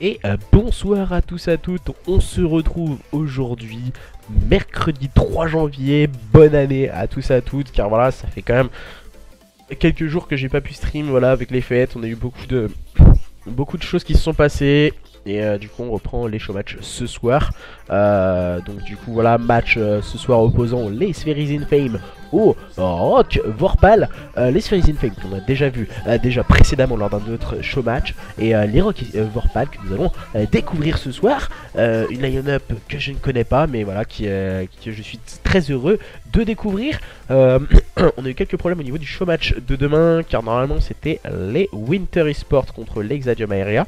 Et bonsoir à tous et à toutes, on se retrouve aujourd'hui, mercredi 3 janvier, bonne année à tous et à toutes, car voilà, ça fait quand même quelques jours que j'ai pas pu stream, voilà, avec les fêtes, on a eu beaucoup de choses qui se sont passées. Et du coup on reprend les showmatchs ce soir. Donc du coup voilà, match ce soir opposant les Spheres in Fame au Rock Vorpal. Les Spheres in Fame qu'on a déjà vu déjà précédemment lors d'un autre showmatch. Et les Rock Vorpal que nous allons découvrir ce soir. Une line-up que je ne connais pas, mais voilà, que je suis très heureux de découvrir. On a eu quelques problèmes au niveau du showmatch de demain, car normalement c'était les Winter Esports contre l'Exadium Aerea.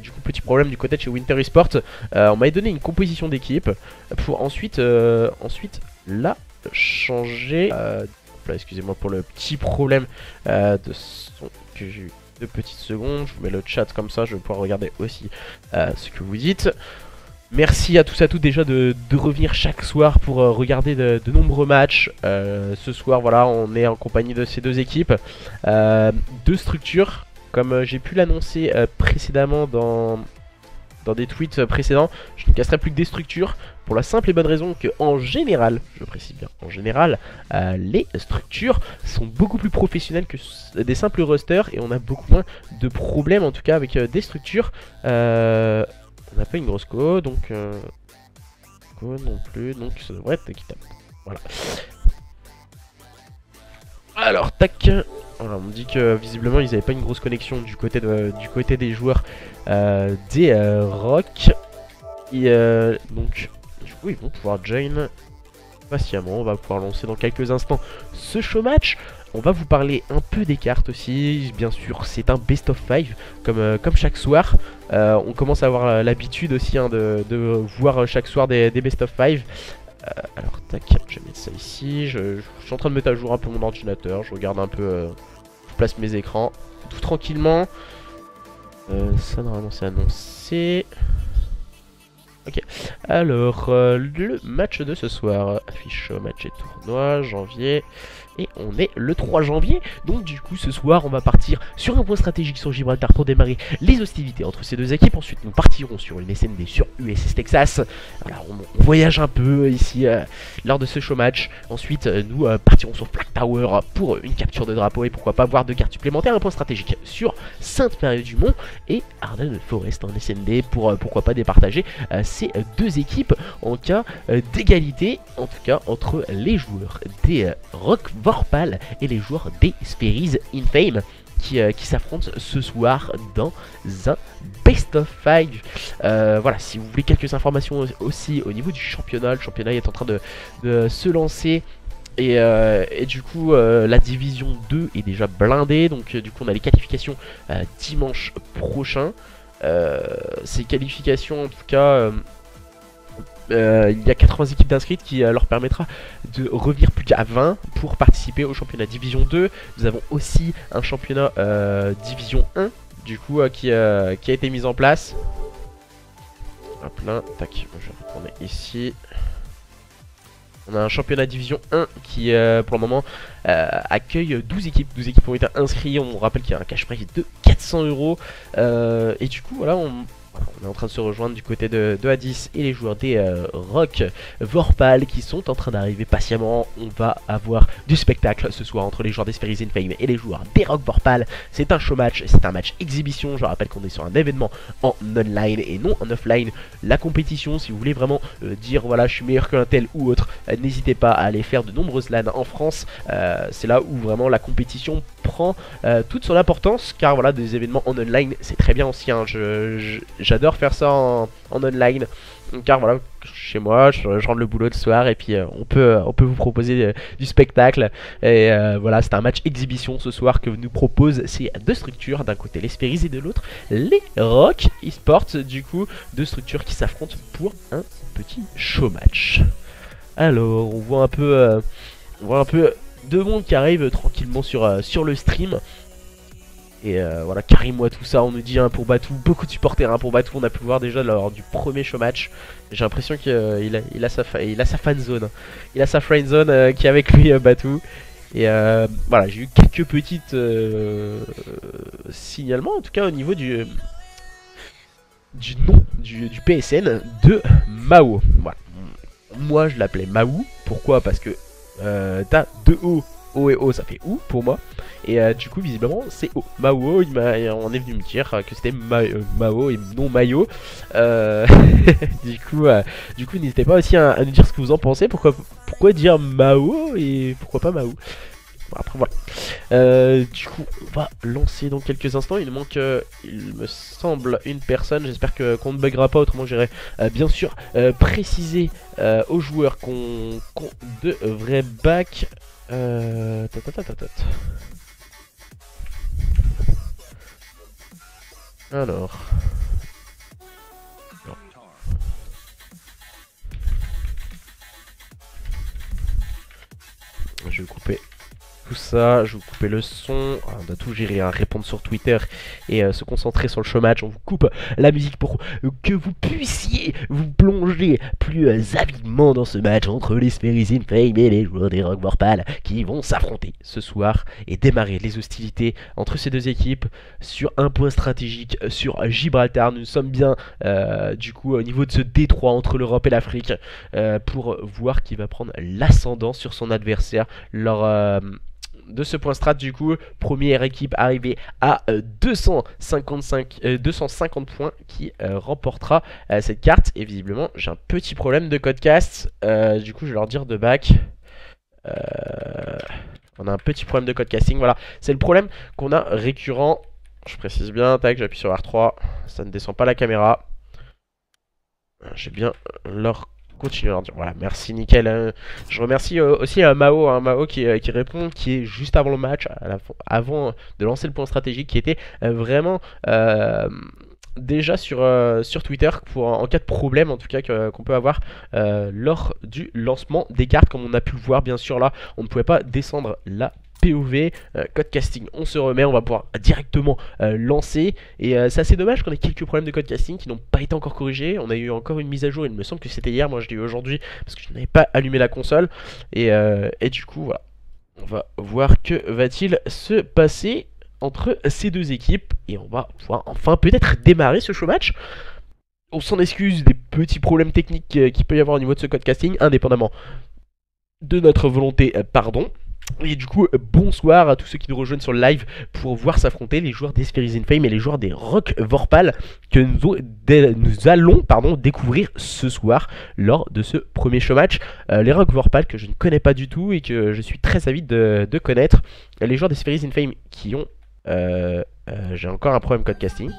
Du coup, petit problème du côté de chez Winter Esports. On m'avait donné une composition d'équipe pour ensuite la changer. Excusez-moi pour le petit problème de son que j'ai eu. 2 petites secondes, je vous mets le chat comme ça, je vais pouvoir regarder aussi ce que vous dites. Merci à tous et à toutes déjà de revenir chaque soir pour regarder de nombreux matchs. Ce soir, voilà, on est en compagnie de ces deux équipes, deux structures. Comme j'ai pu l'annoncer précédemment dans des tweets précédents, je ne casserai plus que des structures pour la simple et bonne raison que en général, je précise bien, en général, les structures sont beaucoup plus professionnelles que des simples rosters et on a beaucoup moins de problèmes en tout cas avec des structures. On n'a pas une grosse co, donc co non plus, donc ça devrait être équitable. Voilà. Alors, tac. Voilà, on me dit que visiblement ils n'avaient pas une grosse connexion du côté des joueurs des Rock. Et donc, du coup, ils vont pouvoir join patiemment. On va pouvoir lancer dans quelques instants ce showmatch. On va vous parler un peu des cartes aussi. Bien sûr, c'est un best of 5 comme chaque soir. On commence à avoir l'habitude aussi hein, de voir chaque soir des best of 5. Alors tac, je vais mettre ça ici, je suis en train de mettre à jour un peu mon ordinateur, je regarde un peu, je place mes écrans tout tranquillement. Ça normalement c'est annoncé. Ok, alors le match de ce soir, affiche match et tournoi, janvier. Et on est le 3 janvier, donc du coup ce soir on va partir sur un point stratégique sur Gibraltar pour démarrer les hostilités entre ces deux équipes. Ensuite nous partirons sur une SND sur USS Texas. Voilà, on voyage un peu ici lors de ce showmatch. Ensuite nous partirons sur Flag Tower pour une capture de drapeau et pourquoi pas voir 2 cartes supplémentaires. Un point stratégique sur Sainte-Marie-du-Mont et Ardennes Forest en SND pour pourquoi pas départager ces deux équipes en cas d'égalité, en tout cas entre les joueurs des Rock Vorpal et les joueurs des Spheres in Fame qui s'affrontent ce soir dans un best of 5. Voilà, si vous voulez quelques informations aussi au niveau du championnat, le championnat est en train de se lancer. Et du coup la division 2 est déjà blindée. Donc du coup on a les qualifications dimanche prochain. Ces qualifications en tout cas il y a 80 équipes d'inscrites qui leur permettra de revenir plus qu'à 20 pour participer au championnat division 2. Nous avons aussi un championnat division 1 du coup qui a été mis en place. Hop là, tac, je vais retourner ici. On a un championnat division 1 qui pour le moment accueille 12 équipes. 12 équipes ont été inscrites. On rappelle qu'il y a un cash prize de 400 €. Et du coup voilà, on est en train de se rejoindre du côté de Hadis et les joueurs des Rock Vorpal qui sont en train d'arriver patiemment. On va avoir du spectacle ce soir entre les joueurs des Spheres in Fame et les joueurs des Rock Vorpal. C'est un showmatch, c'est un match exhibition. Je rappelle qu'on est sur un événement en online et non en offline. La compétition, si vous voulez vraiment dire voilà je suis meilleur qu'un tel ou autre, n'hésitez pas à aller faire de nombreuses LAN en France. C'est là où vraiment la compétition prend toute son importance, car voilà, des événements en online c'est très bien aussi hein. J'adore faire ça en online, car voilà, chez moi je rentre le boulot le soir et puis on peut vous proposer du spectacle. Et voilà, c'est un match exhibition ce soir que nous propose ces deux structures, d'un côté les Spheres et de l'autre les Rock Esports. Du coup 2 structures qui s'affrontent pour un petit showmatch. Alors on voit un peu de monde qui arrive tranquillement sur le stream. Et voilà, Karim-moi tout ça, on nous dit un pour Batou, beaucoup de supporters pour Batou, on a pu le voir déjà lors du premier show match. J'ai l'impression qu'il il a sa fan zone, il a sa friend zone qui est avec lui Batou. Et voilà, j'ai eu quelques petites signalements, en tout cas au niveau du nom du PSN de Mao. Voilà. Moi je l'appelais Maou, pourquoi? Parce que t'as deux O. O et O ça fait OU pour moi. Et du coup visiblement c'est O. Mao, on est venu me dire que c'était Mao et non Mayo. Du coup n'hésitez pas aussi à nous dire ce que vous en pensez. Pourquoi dire Mao et pourquoi pas Mao? Bon, après voilà. Du coup on va lancer dans quelques instants. Il manque il me semble une personne. J'espère qu'on ne buggera pas, autrement j'irai bien sûr préciser aux joueurs qu'on devrait back. Alors. Non. Je vais couper tout ça, je vais vous couper le son, on doit tout gérer, hein, répondre sur Twitter et se concentrer sur le show match. On vous coupe la musique pour que vous puissiez vous plonger plus avidement dans ce match entre les Sphérizine Fame et les joueurs des Rock Vorpal qui vont s'affronter ce soir et démarrer les hostilités entre ces deux équipes sur un point stratégique sur Gibraltar. Nous sommes bien du coup au niveau de ce détroit entre l'Europe et l'Afrique pour voir qui va prendre l'ascendant sur son adversaire lors de ce point strat. Du coup, première équipe arrivée à 250 points qui remportera cette carte. Et visiblement j'ai un petit problème de codecast, du coup je vais leur dire de back. On a un petit problème de codecasting, voilà, c'est le problème qu'on a récurrent. Je précise bien, tac, j'appuie sur R3, ça ne descend pas la caméra. J'ai bien leur continuer à leur dire voilà, merci, nickel. Je remercie aussi Mao, Mao qui répond, qui est juste avant le match, avant de lancer le point stratégique, qui était vraiment déjà sur Twitter en cas de problème en tout cas qu'on peut avoir lors du lancement des cartes. Comme on a pu le voir, bien sûr là on ne pouvait pas descendre la POV, code casting, on se remet, on va pouvoir directement lancer. Et c'est assez dommage qu'on ait quelques problèmes de code casting qui n'ont pas été encore corrigés. On a eu encore une mise à jour, il me semble que c'était hier, moi je l'ai eu aujourd'hui parce que je n'avais pas allumé la console. Et du coup voilà, on va voir que va-t-il se passer entre ces deux équipes. Et on va pouvoir enfin peut-être démarrer ce show match. On s'en excuse des petits problèmes techniques qu'il peut y avoir au niveau de ce code casting, indépendamment de notre volonté, pardon. Et du coup, bonsoir à tous ceux qui nous rejoignent sur le live pour voir s'affronter les joueurs des Sphérizine Fame et les joueurs des Rock Vorpal que nous allons découvrir ce soir lors de ce premier show match. Les Rock Vorpal que je ne connais pas du tout et que je suis très avide de connaître. Les joueurs des Sphérizine Fame qui ont... j'ai encore un problème code casting.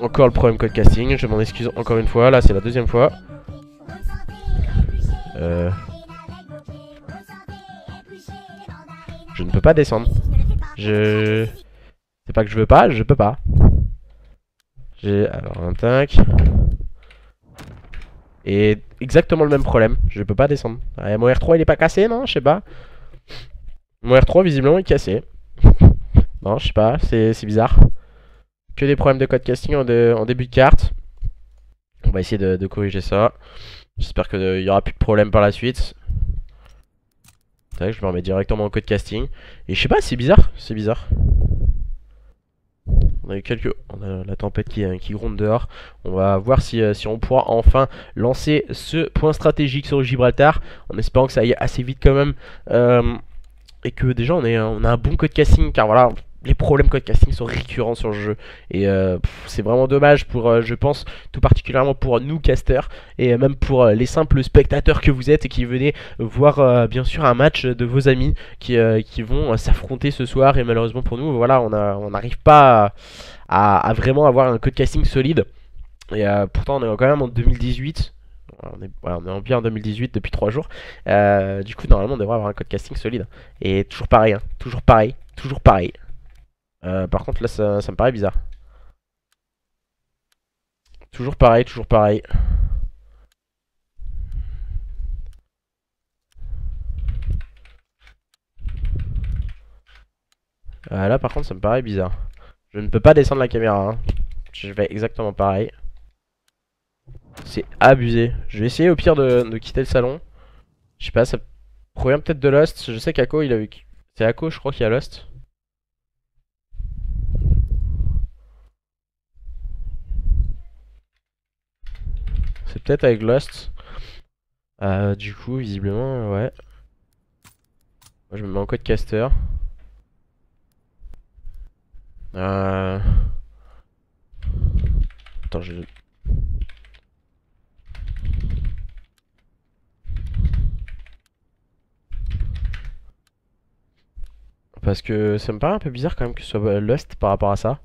Encore le problème code casting, je m'en excuse encore une fois, là c'est la deuxième fois. Je ne peux pas descendre. C'est pas que je veux pas, je peux pas. J'ai alors un tac. Et exactement le même problème, je peux pas descendre. Mon R3 il est pas cassé, non? Je sais pas. Mon R3 visiblement il est cassé. Non, je sais pas, c'est bizarre. Que des problèmes de code casting en début de carte. On va essayer de corriger ça. J'espère qu'il y aura plus de problème par la suite. Tac, je me remets directement en code casting. Et je sais pas, c'est bizarre, c'est bizarre. On a eu on a la tempête qui gronde dehors. On va voir si on pourra enfin lancer ce point stratégique sur Gibraltar, en espérant que ça aille assez vite quand même. Et que déjà on a un bon code casting, car voilà, les problèmes code casting sont récurrents sur le jeu. Et c'est vraiment dommage pour, je pense, tout particulièrement pour nous casters, et même pour les simples spectateurs que vous êtes et qui venez voir bien sûr un match de vos amis qui vont s'affronter ce soir. Et malheureusement pour nous, voilà, on n'arrive pas à vraiment avoir un code casting solide. Et pourtant on est quand même en 2018. On est en bien en 2018 depuis 3 jours. Du coup normalement on devrait avoir un code casting solide. Et toujours pareil, hein, toujours pareil, toujours pareil. Par contre là ça me paraît bizarre. Toujours pareil, toujours pareil. Là par contre ça me paraît bizarre. Je ne peux pas descendre la caméra, hein. Je fais exactement pareil. C'est abusé. Je vais essayer au pire de quitter le salon. Je sais pas, ça provient peut-être de Lost. Je sais qu'Ako il a eu... C'est Ako je crois qu'il y a Lost. C'est peut-être avec Lost. Du coup visiblement ouais. Moi je me mets en code caster. Attends, je... Parce que ça me paraît un peu bizarre quand même que ce soit Lost par rapport à ça.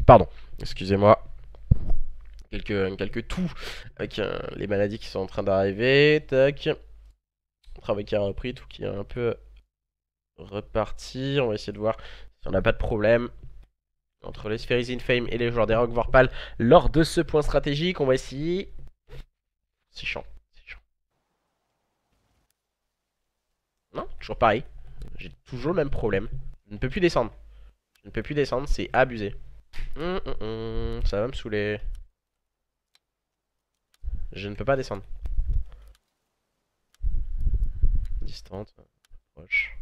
Pardon, excusez-moi. Quelques toux avec les maladies qui sont en train d'arriver. Tac. Travail qui a repris, tout qui est un peu reparti. On va essayer de voir si on n'a pas de problème entre les Spheres in Fame et les joueurs des Rock Vorpal lors de ce point stratégique. On va essayer. C'est chiant. Non, toujours pareil. J'ai toujours le même problème. Je ne peux plus descendre. Je ne peux plus descendre, c'est abusé. Ça va me saouler. Je ne peux pas descendre. Distante, proche.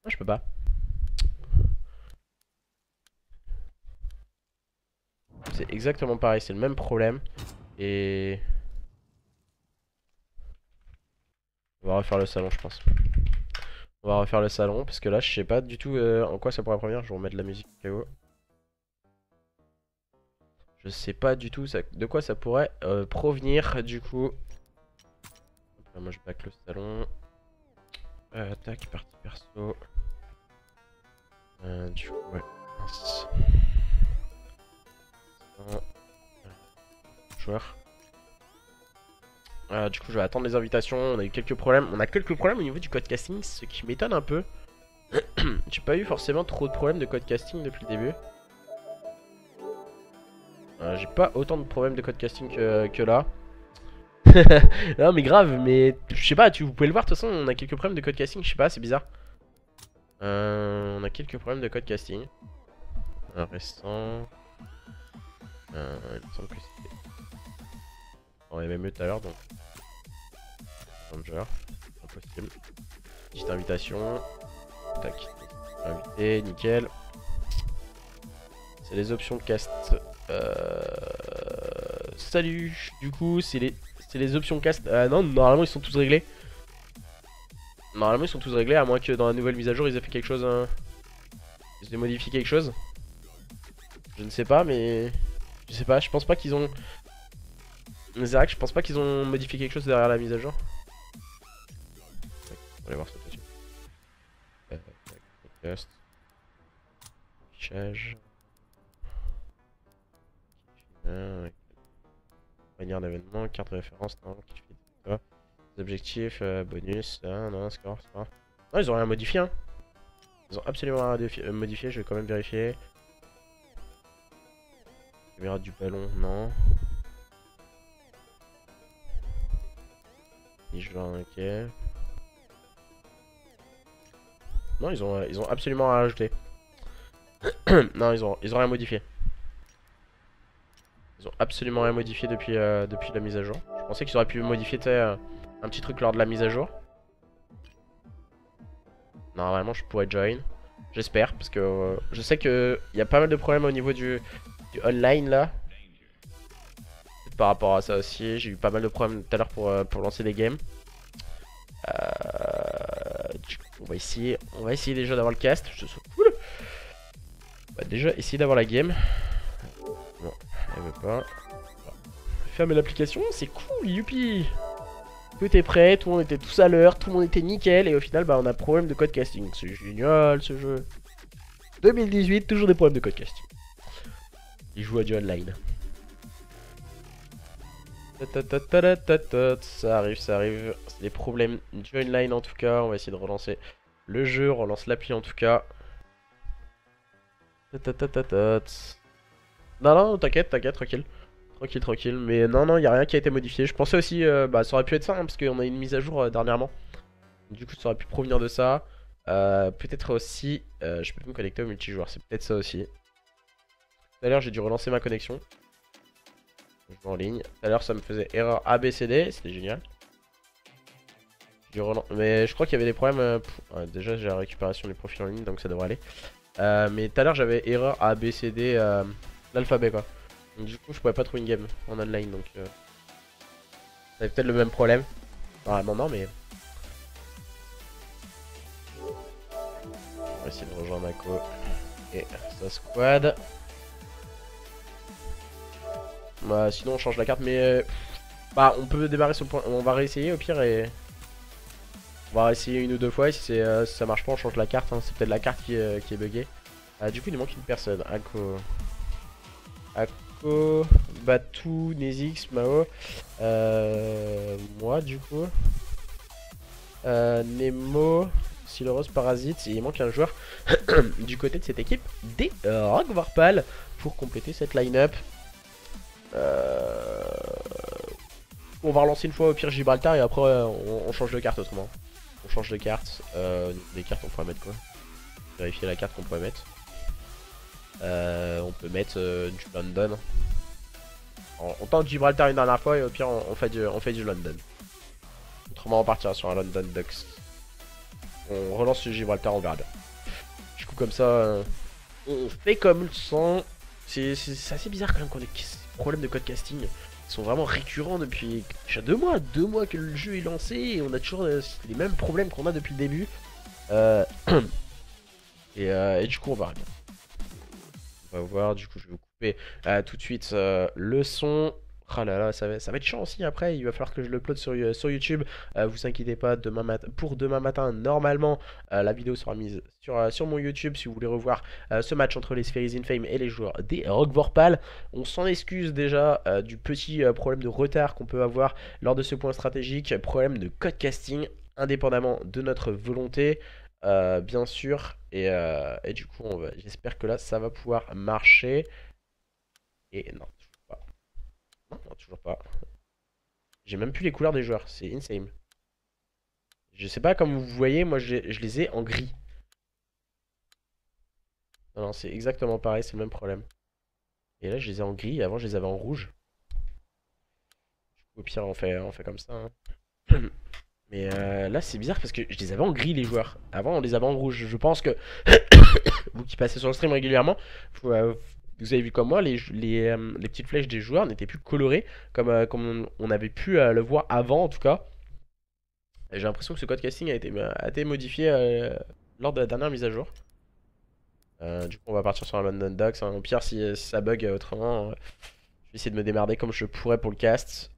Non, je peux pas. C'est exactement pareil, c'est le même problème. Et... On va refaire le salon, je pense. On va refaire le salon, parce que là, je sais pas du tout en quoi ça pourrait provenir. Je vais remettre de la musique KO. Je sais pas du tout de quoi ça pourrait provenir, du coup. Là, moi, je back le salon. Tac, partie perso. Du coup, ouais. Mince. Joueur. Du coup, je vais attendre les invitations. On a eu quelques problèmes. On a quelques problèmes au niveau du code casting, ce qui m'étonne un peu. J'ai pas eu forcément trop de problèmes de code casting depuis le début. J'ai pas autant de problèmes de code casting que là. Non mais grave, mais je sais pas, vous pouvez le voir de toute façon, on a quelques problèmes de code casting, je sais pas, c'est bizarre. On a quelques problèmes de code casting. Un récent. Il me semble que c'était... On avait même eu tout à l'heure donc. Ranger. Impossible. Petite invitation. Tac. Invité, nickel. C'est les options de cast. Salut. Du coup, c'est les options cast. Non, normalement ils sont tous réglés. Normalement ils sont tous réglés, à moins que dans la nouvelle mise à jour ils aient fait quelque chose. Ils aient modifié quelque chose. Je ne sais pas, mais... Je sais pas, je pense pas qu'ils ont... C'est vrai que je pense pas qu'ils ont modifié quelque chose derrière la mise à jour. On va aller voir ça tout de suite. Podcast. Affichage. Manière d'événement, carte de référence, non, qui fait ça. Les objectifs, bonus, non, score, score. Non, ils ont rien modifié, hein. Ils ont absolument rien modifié, je vais quand même vérifier. Caméra du ballon, non. Et je vais ok. Non, ils ont absolument rien rajouté. Non, ils ont rien modifié. Ils ont absolument rien modifié depuis la mise à jour. Je pensais qu'ils auraient pu modifier un petit truc lors de la mise à jour. Normalement, je pourrais join. J'espère, parce que je sais qu'il y a pas mal de problèmes au niveau du online là. Par rapport à ça aussi, j'ai eu pas mal de problèmes tout à l'heure pour lancer des games. Du coup, on va essayer déjà d'avoir le cast. Je suis cool. On va déjà essayer d'avoir la game. Bon, elle veut pas. Fermer l'application, c'est cool, youpi. Tout est prêt, tout le monde était tous à l'heure, tout le monde était nickel. Et au final, bah, on a problème de code casting. C'est génial ce jeu. 2018, toujours des problèmes de code casting. Il joue à du online. Ça arrive, ça arrive. C'est des problèmes du online en tout cas. On va essayer de relancer le jeu, relance l'appli en tout cas. Non, non, t'inquiète, tranquille. Tranquille, tranquille. Mais non, non, il n'y a rien qui a été modifié. Je pensais aussi, bah ça aurait pu être ça, hein, parce qu'on a eu une mise à jour dernièrement. Du coup, ça aurait pu provenir de ça. Peut-être aussi, je peux me connecter au multijoueur, c'est peut-être ça aussi. Tout à l'heure, j'ai dû relancer ma connexion. Je joue en ligne. Tout à l'heure, ça me faisait erreur ABCD, c'était génial. Mais je crois qu'il y avait des problèmes. Ouais, déjà, j'ai la récupération des profils en ligne, donc ça devrait aller. Mais tout à l'heure, j'avais erreur ABCD, l'alphabet quoi. Donc, du coup, je pouvais pas trouver une game en online, donc ça avait peut-être le même problème. Normalement, non, mais. On va essayer de rejoindre Ako et sa squad. Bah, sinon, on change la carte, mais. Bah, on peut démarrer sur le point. On va réessayer au pire et. On va réessayer une ou deux fois et si ça marche pas, on change la carte. Hein. C'est peut-être la carte qui est buggée. Du coup, il nous manque une personne. Ako, Batou, Nezix, Mao. Moi, du coup. Nemo, Sileros, Parasite. Et il manque un joueur du côté de cette équipe des Rock Vorpal pour compléter cette line-up. On va relancer une fois au pire Gibraltar et après on change de carte autrement. On change de carte. Des cartes on pourrait mettre quoi? Vérifier la carte qu'on pourrait mettre. On peut mettre du London. On tente Gibraltar une dernière fois et au pire on fait du London. Autrement on partira sur un London Ducks. On relance le Gibraltar, on verra bien. Du coup comme ça on fait comme le sang. C'est assez bizarre quand même qu'on ait des problèmes de code casting. Ils sont vraiment récurrents depuis déjà 2 mois. 2 mois que le jeu est lancé et on a toujours les mêmes problèmes qu'on a depuis le début. Et du coup on va regarder. On va voir, du coup je vais vous couper tout de suite le son. Ah là là, ça va être chiant aussi après, il va falloir que je l'upload sur YouTube. Vous inquiétez pas, pour demain matin, normalement, la vidéo sera mise sur mon YouTube si vous voulez revoir ce match entre les Spheres Infame et les joueurs des Rock Vorpal. On s'en excuse déjà du petit problème de retard qu'on peut avoir lors de ce point stratégique, problème de code casting, indépendamment de notre volonté. Bien sûr, et du coup j'espère que là ça va pouvoir marcher. Et non, toujours pas. Non, toujours pas. J'ai même plus les couleurs des joueurs, c'est insane. Je sais pas, comme vous voyez, moi je les ai en gris. Non, non, c'est exactement pareil, c'est le même problème. Et là je les ai en gris, et avant je les avais en rouge. Au pire on fait comme ça, hein. Mais là c'est bizarre parce que je les avais en gris les joueurs. Avant on les avait en rouge. Je pense que vous qui passez sur le stream régulièrement, vous avez vu comme moi, les petites flèches des joueurs n'étaient plus colorées comme on avait pu le voir avant en tout cas. J'ai l'impression que ce code casting a été modifié lors de la dernière mise à jour. Du coup on va partir sur un London Ducks. Hein. Au pire si ça bug autrement, je vais essayer de me démerder comme je pourrais pour le cast.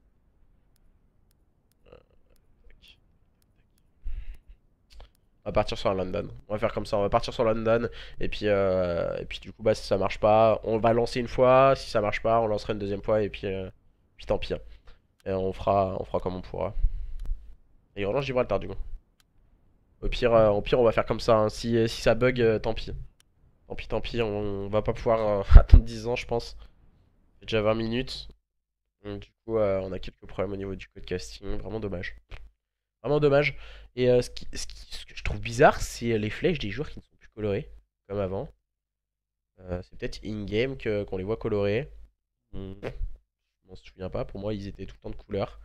On va partir sur un London. On va faire comme ça, on va partir sur London. Et puis du coup, bah, si ça marche pas, on va lancer une fois. Si ça marche pas, on lancera une deuxième fois. Et puis tant pis. Hein. Et on fera comme on pourra. Et il relance Gibraltar du coup. Au pire, on va faire comme ça. Hein. Si ça bug, tant pis. Tant pis, on va pas pouvoir attendre 10 ans, je pense. C'est déjà 20 minutes. Donc, du coup, on a quelques problèmes au niveau du code casting. Vraiment dommage. Vraiment dommage. Et ce que je trouve bizarre, c'est les flèches des joueurs qui ne sont plus colorées, comme avant. C'est peut-être in-game qu'on les voit colorées. Je m'en souviens pas, pour moi ils étaient tout le temps de couleur.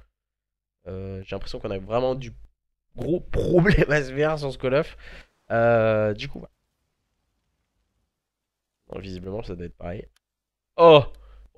J'ai l'impression qu'on a vraiment du gros problème à se faire sur ce Call of. Du coup, bon, visiblement ça doit être pareil. Oh!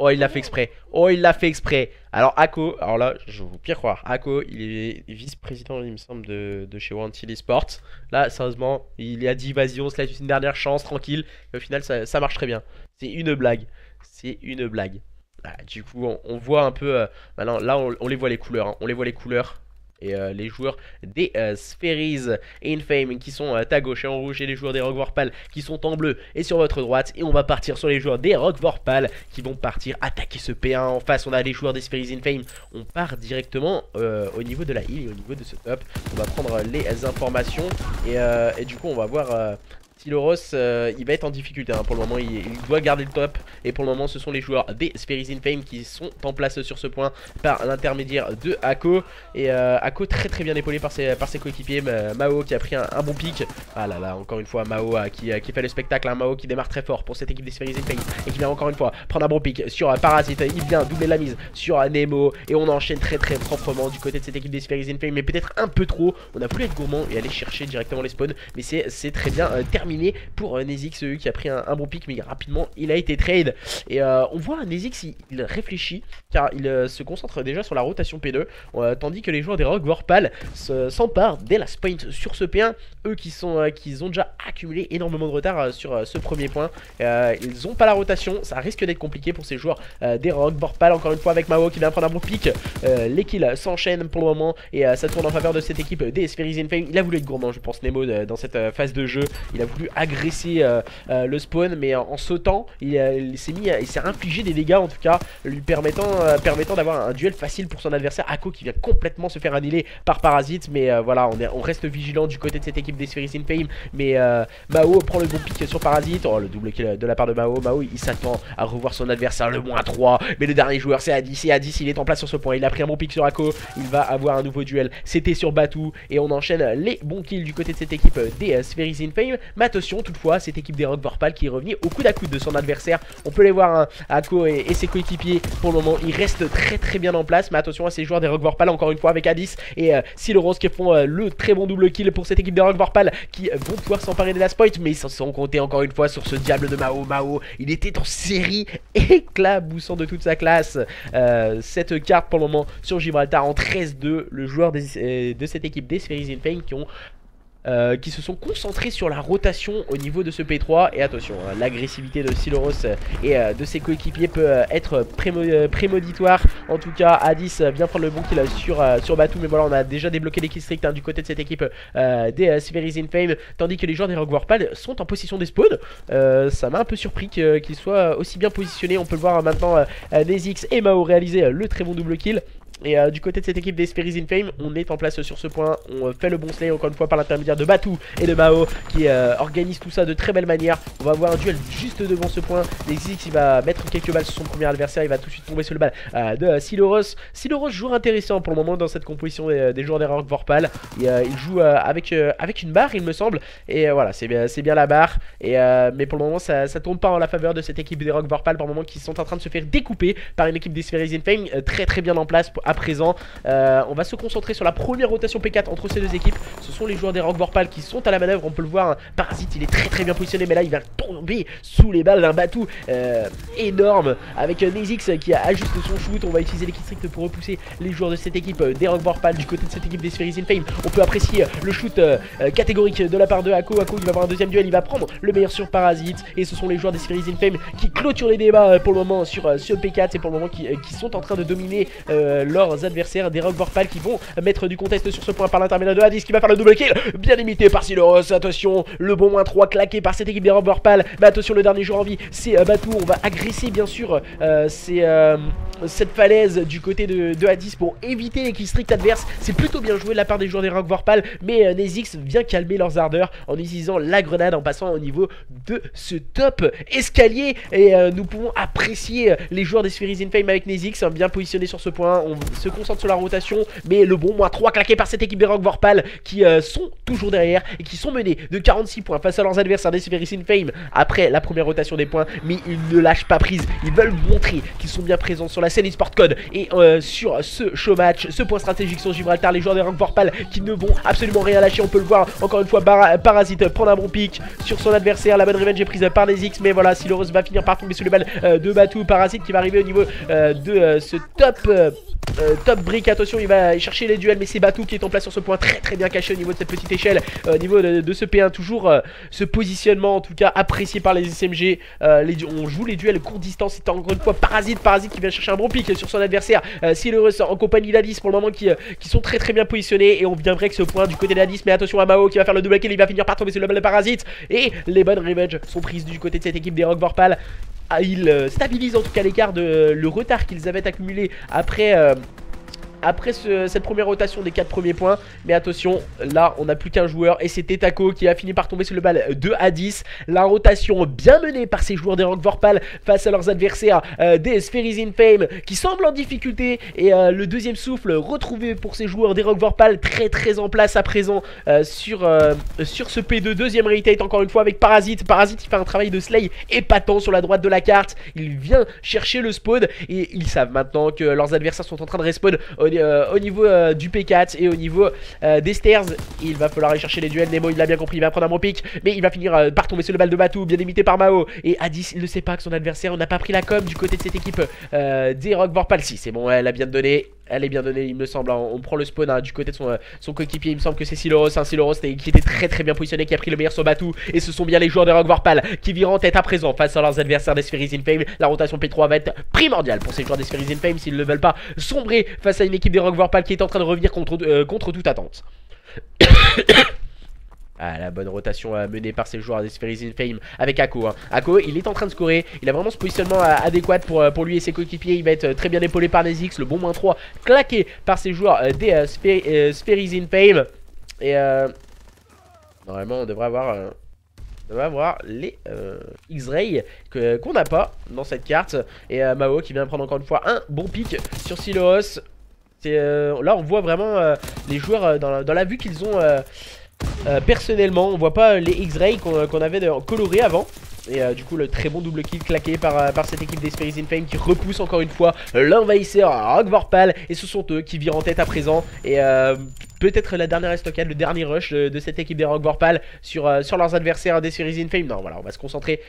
Oh, il l'a fait exprès. Oh, il l'a fait exprès. Alors, Ako, alors là, je vous pire croire. Ako, il est vice-président, il me semble, de chez Wantil Esports. Là, sérieusement, il a dit, vas-y, on se laisse une dernière chance, tranquille. Et au final, ça marche très bien. C'est une blague. C'est une blague. Ah, du coup, on voit un peu. Maintenant, là, on les voit les couleurs. Hein. On les voit les couleurs. Et les joueurs des Spheres Infame qui sont à gauche et en rouge, et les joueurs des Rock Vorpal qui sont en bleu et sur votre droite. Et on va partir sur les joueurs des Rock Vorpal qui vont partir attaquer ce P1 en face. On a les joueurs des Spheres Infame. On part directement au niveau de la heal et au niveau de ce top. On va prendre les informations et du coup on va voir Siloros, il va être en difficulté hein. Pour le moment il doit garder le top. Et pour le moment ce sont les joueurs des Spheres in Fame qui sont en place sur ce point par l'intermédiaire de Hako. Et Hako très très bien épaulé par ses coéquipiers. Mao qui a pris un bon pic. Ah là là, encore une fois Mao qui fait le spectacle hein. Mao qui démarre très fort pour cette équipe des Spheres in Fame. Et qui vient encore une fois prendre un bon pic sur Parasite. Il vient doubler la mise sur Nemo. Et on enchaîne très très proprement du côté de cette équipe des Spheres in Fame. Mais peut-être un peu trop. On a voulu être gourmand et aller chercher directement les spawns. Mais c'est très bien terminé pour Nezix qui a pris un bon pic, mais rapidement il a été trade. Et on voit Nezix il réfléchit car il se concentre déjà sur la rotation P2 tandis que les joueurs des Rogue Vorpal s'emparent dès la point sur ce P1. Eux qui ont déjà accumulé énormément de retard sur ce premier point. Ils n'ont pas la rotation, ça risque d'être compliqué pour ces joueurs des Rogue Vorpal. Encore une fois avec Mao qui vient prendre un bon pic. Les kills s'enchaînent pour le moment et ça tourne en faveur de cette équipe des Spheres in Fame. Il a voulu être gourmand je pense Nemo dans cette phase de jeu. Il a voulu agresser le spawn, mais en sautant il s'est infligé des dégâts en tout cas, lui permettant d'avoir un duel facile pour son adversaire. Hako qui vient complètement se faire annihiler par Parasite. Mais voilà, on reste vigilant du côté de cette équipe des Spheres in Fame. Mais Mao prend le bon pic sur Parasite. Oh, le double kill de la part de Mao. Mao il s'attend à revoir son adversaire le -3. Mais le dernier joueur c'est Addis. Et Addis il est en place sur ce point. Il a pris un bon pic sur Hako. Il va avoir un nouveau duel. C'était sur Batu. Et on enchaîne les bons kills du côté de cette équipe des Spheres in Fame. Mais attention toutefois, cette équipe des Rogue Vorpal qui est revenue au coude à coude de son adversaire. On peut les voir hein, Hako et ses coéquipiers. Pour le moment ils restent très très bien en place. Mais attention à ces joueurs des Rogue Vorpal encore une fois avec Addis et Siloros qui font le très bon double kill pour cette équipe des Rogue Vorpal qui vont pouvoir s'emparer de la point. Mais ils se sont comptés encore une fois sur ce diable de Mao. Mao il était en série éclaboussant de toute sa classe. Cette carte pour le moment sur Gibraltar en 13-2. Le joueur de cette équipe des Spheres in Fame qui se sont concentrés sur la rotation au niveau de ce P3. Et attention hein, l'agressivité de Siloros et de ses coéquipiers peut être prémonitoire. En tout cas Addis vient prendre le bon kill sur Batu. Mais voilà, on a déjà débloqué les kills hein, du côté de cette équipe des Spheres in Fame. Tandis que les joueurs des Rogue Vorpal sont en possession des spawns. Ça m'a un peu surpris qu'ils soient aussi bien positionnés. On peut le voir maintenant Nezix et Mao réaliser le très bon double kill. Et du côté de cette équipe des Spheres in Fame, on est en place sur ce point. On fait le bon slay encore une fois par l'intermédiaire de Batu et de Mao qui organisent tout ça de très belle manière. On va avoir un duel juste devant ce point. Nezix il va mettre quelques balles sur son premier adversaire. Il va tout de suite tomber sur le bal de Siloros. Siloros joueur intéressant pour le moment dans cette composition des joueurs des Rogue Vorpal. Il joue avec une barre il me semble. Et voilà, c'est bien la barre. Mais pour le moment ça tourne pas en la faveur de cette équipe des Rogue Vorpal. Par le moment qui sont en train de se faire découper par une équipe des Spheres in Fame très très bien en place à présent. On va se concentrer sur la première rotation P4 entre ces deux équipes. Ce sont les joueurs des Rogue Vorpal qui sont à la manœuvre. On peut le voir hein. Parasite il est très très bien positionné, mais là il va tomber sous les balles d'un Batu énorme avec Nezix qui ajuste son shoot. On va utiliser l'équipe stricte pour repousser les joueurs de cette équipe des Rogue Vorpal du côté de cette équipe des Spheres in Fame. On peut apprécier le shoot catégorique de la part de Hako. Hako il va avoir un deuxième duel, il va prendre le meilleur sur Parasite. Et ce sont les joueurs des Spheres in Fame qui clôturent les débats pour le moment sur ce P4. C'est pour le moment qui sont en train de dominer leurs adversaires des Rogue Vorpal qui vont mettre du contest sur ce point par l'intermédiaire de Addis qui va faire le double kill, bien limité par Siloros. Attention, le bon -3 claqué par cette équipe des Rogue Vorpal. Mais attention, le dernier joueur en vie c'est Batu. On va agresser bien sûr cette falaise du côté de Addis pour éviter les kills strict adverses. C'est plutôt bien joué de la part des joueurs des Rogue Vorpal. Mais Nezix vient calmer leurs ardeurs en utilisant la grenade en passant au niveau de ce top escalier. Et nous pouvons apprécier les joueurs des Spheres in Fame avec Nezix bien positionné sur ce point. On se concentre sur la rotation, mais le bon -3 claqué par cette équipe des Rogue Vorpal qui sont toujours derrière et qui sont menés de 46 points face à leurs adversaires des Spheres in Fame après la première rotation des points. Mais ils ne lâchent pas prise, ils veulent montrer qu'ils sont bien présents sur la scène eSport Code et sur ce show match, ce point stratégique sur Gibraltar. Les joueurs des Rogue Vorpal qui ne vont absolument rien lâcher. On peut le voir encore une fois, Parasite prendre un bon pic sur son adversaire. La bonne revenge est prise par Nezix, mais voilà, Siloros va finir par tomber sous le bal de Batu. Parasite qui va arriver au niveau de ce top brick. Attention, il va chercher les duels, mais c'est Batu qui est en place sur ce point très très bien caché au niveau de cette petite échelle, au niveau de ce P1. Toujours ce positionnement en tout cas apprécié par les SMG. On joue les duels courte distance. C'est encore une fois Parasite qui vient chercher un bon pic sur son adversaire. Siloros en compagnie d'Addis pour le moment qui sont très très bien positionnés. Et on vient break ce point du côté d'Addis, mais attention à Mao qui va faire le double kill. Il va finir par tomber sur le bal de Parasite. Et les bonnes revenge sont prises du côté de cette équipe des Rogue Vorpal. Il stabilise en tout cas l'écart de le retard qu'ils avaient accumulé après après cette première rotation des 4 premiers points. Mais attention, là on n'a plus qu'un joueur et c'était Taco qui a fini par tomber sur le bal de A10. La rotation bien menée par ces joueurs des Rock Vorpal face à leurs adversaires des Spheres in Fame qui semblent en difficulté. Et le deuxième souffle retrouvé pour ces joueurs des Rock Vorpal, très en place à présent sur ce P2. Deuxième retake encore une fois avec Parasite. Parasite il fait un travail de slay épatant sur la droite de la carte. Il vient chercher le spawn et ils savent maintenant que leurs adversaires sont en train de respawn au niveau du P4 et au niveau des stairs. Il va falloir aller chercher les duels. Nemo il l'a bien compris, il va prendre un bon pic, mais il va finir par tomber sur le bal de Batou, bien imité par Mao. Et A10 il ne sait pas que son adversaire n'a pas pris la com du côté de cette équipe des Rock Vorpal. Si c'est bon, elle a bien donné. Elle est bien donnée, il me semble. On prend le spawn du côté de son coéquipier. Il me semble que c'est Siloros. Siloros qui était très bien positionné, qui a pris le meilleur sur Batou. Et ce sont bien les joueurs de Rock Vorpal qui virent en tête à présent face à leurs adversaires des Spheres in Fame. La rotation P3 va être primordiale pour ces joueurs des Spheres in Fame s'ils ne veulent pas sombrer face à une équipe des Rock Vorpal qui est en train de revenir contre toute attente. Ah, la bonne rotation menée par ces joueurs des Spheres in Fame avec Ako. Ako, il est en train de scorer. Il a vraiment ce positionnement adéquat pour lui et ses coéquipiers. Il va être très bien épaulé par Nezix. Le bon -3 claqué par ces joueurs des Spheres in Fame. Et normalement, on devrait avoir les X-Ray qu'on n'a pas dans cette carte. Et Mao qui vient prendre encore une fois un bon pic sur Silos. Là, on voit vraiment les joueurs dans la vue qu'ils ont. Personnellement, on voit pas les X-Ray qu'on avait colorés avant. Et du coup le très bon double kill claqué par cette équipe des Spheres in Fame qui repousse encore une fois l'envahisseur Rock Vorpal. Et ce sont eux qui virent en tête à présent. Et peut-être la dernière estocade, le dernier rush de cette équipe des Rock Vorpal sur leurs adversaires des Spheres in Fame. Non voilà, on va se concentrer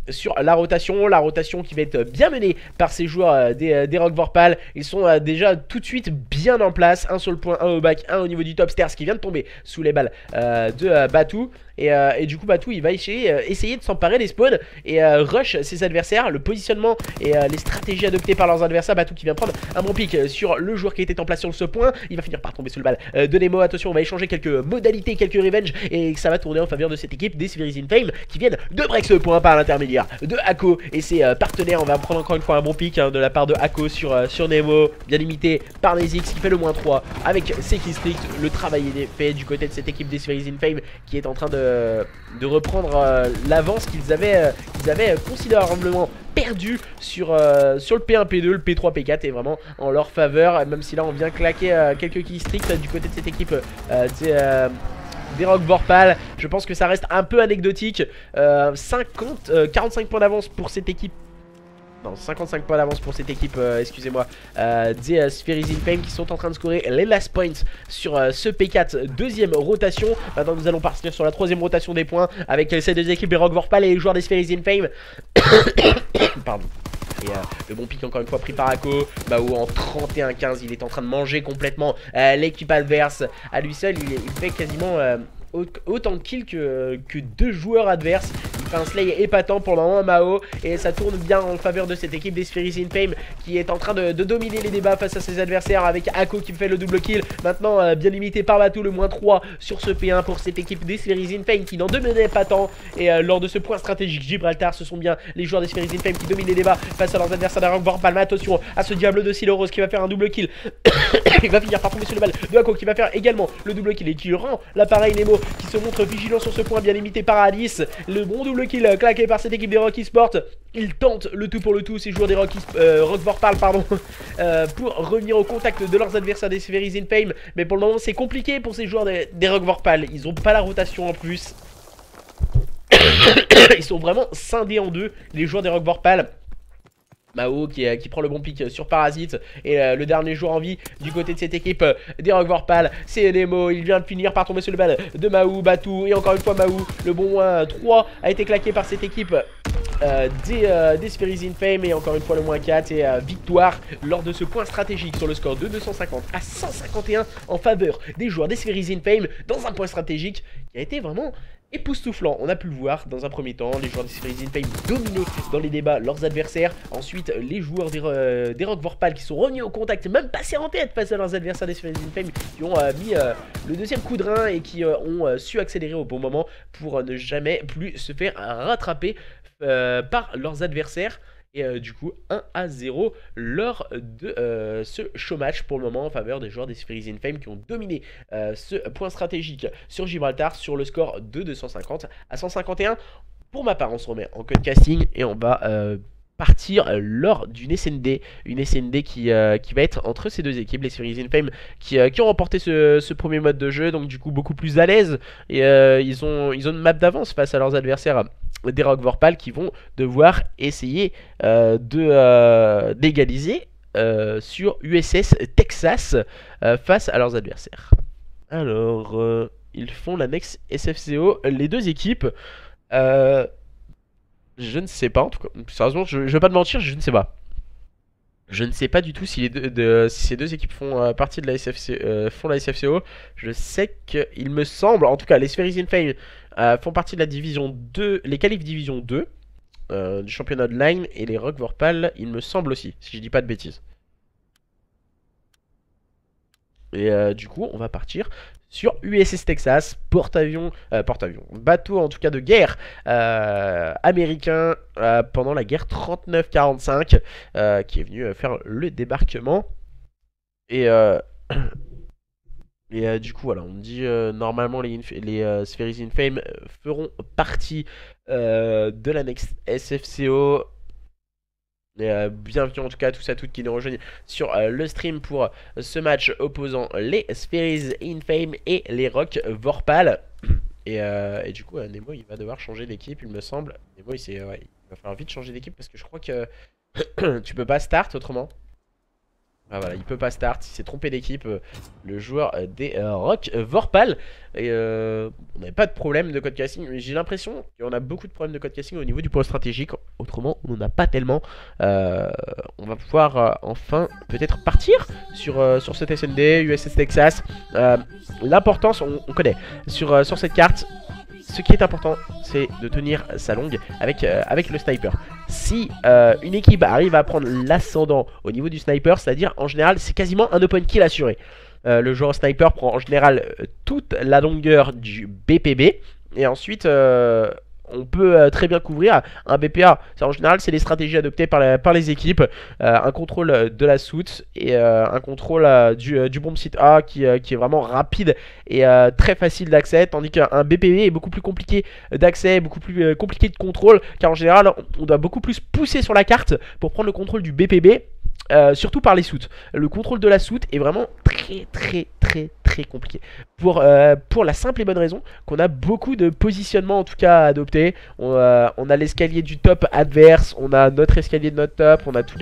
sur la rotation qui va être bien menée par ces joueurs des Rock Vorpal. Ils sont déjà tout de suite bien en place. Un sur le point, un au back, un au niveau du top stairs qui vient de tomber sous les balles de Batou. Et du coup Batou il va essayer de s'emparer des spawns et rush ses adversaires. Le positionnement et les stratégies adoptées par leurs adversaires. Batou qui vient prendre un bon pic sur le joueur qui était en place sur ce point. Il va finir par tomber sous le balle de Nemo. Attention, on va échanger quelques modalités, quelques revenge, et ça va tourner en faveur de cette équipe des Spheres in Fame qui viennent de break ce point par l'intermédiaire de Ako et ses partenaires. On va prendre encore une fois un bon pic de la part de Ako sur Nemo, bien limité par Nezix qui fait le -3 avec ses kills strict. Le travail est fait du côté de cette équipe des Spheres in Fame qui est en train de reprendre l'avance qu'ils avaient considérablement perdu sur le P1, P2, le P3, P4 est vraiment en leur faveur. Même si là on vient claquer quelques kills stricts du côté de cette équipe des Rock Vorpal. Je pense que ça reste un peu anecdotique. 45 points d'avance pour cette équipe. Non, 55 points d'avance pour cette équipe, excusez-moi, des Spheres in Fame qui sont en train de scorer les last points sur ce P4, deuxième rotation. Maintenant nous allons partir sur la troisième rotation des points avec ces deux équipes, les Rock Vorpal et les joueurs des Spheres in Fame. Pardon. Et le bon pic encore une fois pris par Ako. Mao en 31-15, il est en train de manger complètement l'équipe adverse. À lui seul, il fait quasiment autant de kills que deux joueurs adverses. Il fait un slay épatant pour le moment Mao. Et ça tourne bien en faveur de cette équipe des Spheres in Fame qui est en train de dominer les débats face à ses adversaires avec Ako qui fait le double kill. Maintenant bien limité par Batou, le -3 sur ce P1 pour cette équipe des Spheres in Fame qui n'en demenait pas tant. Et lors de ce point stratégique Gibraltar, ce sont bien les joueurs des Spheres in Fame qui dominent les débats face à leurs adversaires de Rock Vorpal. Attention à ce diable de Siloros qui va faire un double kill. Il va finir par tomber sur le balle de Ako qui va faire également le double kill et qui rend l'appareil Nemo qui se montre vigilant sur ce point, bien limité par Alice. Le bon double kill claqué par cette équipe des Rock Esport. Ils tentent le tout pour le tout, ces joueurs des Rock Vorpal pardon, pour revenir au contact de leurs adversaires des Spheres in Fame. Mais pour le moment c'est compliqué pour ces joueurs des Rock Vorpal. Ils ont pas la rotation en plus. Ils sont vraiment scindés en deux, les joueurs des Rock Vorpal. Mao qui prend le bon pic sur Parasite. Et le dernier joueur en vie du côté de cette équipe des Rock Vorpal, c'est Nemo. Il vient de finir par tomber sur le balle de Mao, Batou. Et encore une fois Mao, le bon -3 a été claqué par cette équipe des Spheres in Fame. Et encore une fois le -4 et victoire lors de ce point stratégique sur le score de 250 à 151 en faveur des joueurs des Spheres in Fame dans un point stratégique qui a été vraiment époustouflant. On a pu le voir dans un premier temps, les joueurs des Spheres in Fame dominaient dans les débats leurs adversaires. Ensuite les joueurs des Rock Vorpal qui sont revenus au contact, même passés en tête face à leurs adversaires des Spheres in Fame, qui ont mis le deuxième coup de rein et qui ont su accélérer au bon moment pour ne jamais plus se faire rattraper par leurs adversaires. Et du coup 1-0 lors de ce show match pour le moment en faveur des joueurs des Spheres in Fame qui ont dominé ce point stratégique sur Gibraltar sur le score de 250 à 151. Pour ma part, on se remet en code casting et on va partir lors d'une SND. Une SND qui va être entre ces deux équipes, les Spheres in Fame qui ont remporté ce premier mode de jeu, donc du coup beaucoup plus à l'aise. Et ils ont une map d'avance face à leurs adversaires des Rock Vorpal qui vont devoir essayer d'égaliser sur USS Texas face à leurs adversaires. Alors, ils font la next SFCO, les deux équipes. Je ne sais pas, en tout cas, sérieusement, je vais pas te mentir, je ne sais pas. Je ne sais pas du tout si, si ces deux équipes font partie de la font la SFCO. Je sais qu'il me semble, en tout cas, les Spheres in Fame font partie de la division 2, les qualifs division 2 du championnat de Line, et les Rock Vorpal, il me semble aussi, si je dis pas de bêtises. Et du coup, on va partir sur USS Texas, bateau en tout cas de guerre américain pendant la guerre 39-45, qui est venu faire le débarquement. Et du coup, voilà, on me dit normalement les Spheres in Fame feront partie de la next SFCO. Bienvenue en tout cas à tous et à toutes qui nous rejoignent sur le stream pour ce match opposant les Spheres in Fame et les Rock Vorpal. Et du coup Nemo il va devoir changer d'équipe il me semble. Nemo il va falloir vite changer d'équipe parce que je crois que tu peux pas start autrement. Ah voilà, il peut pas start, il s'est trompé d'équipe, le joueur des Rock Vorpal. Et on n'avait pas de problème de code casting, mais j'ai l'impression qu'on a beaucoup de problèmes de code casting au niveau du point stratégique. Autrement, on n'en a pas tellement. On va pouvoir enfin peut-être partir sur cette SND, USS Texas. L'importance, on connaît. Sur cette carte, ce qui est important, c'est de tenir sa longue avec le sniper. Si une équipe arrive à prendre l'ascendant au niveau du sniper, c'est-à-dire en général c'est quasiment un open kill assuré. Le joueur sniper prend en général toute la longueur du BPB et ensuite on peut très bien couvrir un BPA. En général c'est les stratégies adoptées par les équipes. Un contrôle de la soute et un contrôle du bomb site A qui est vraiment rapide et très facile d'accès, tandis qu'un BPB est beaucoup plus compliqué d'accès, beaucoup plus compliqué de contrôle, car en général on doit beaucoup plus pousser sur la carte pour prendre le contrôle du BPB. Surtout par les soutes. Le contrôle de la soute est vraiment très compliqué. Pour la simple et bonne raison qu'on a beaucoup de positionnements en tout cas à adopter. On a l'escalier du top adverse, on a notre escalier de notre top, on a tous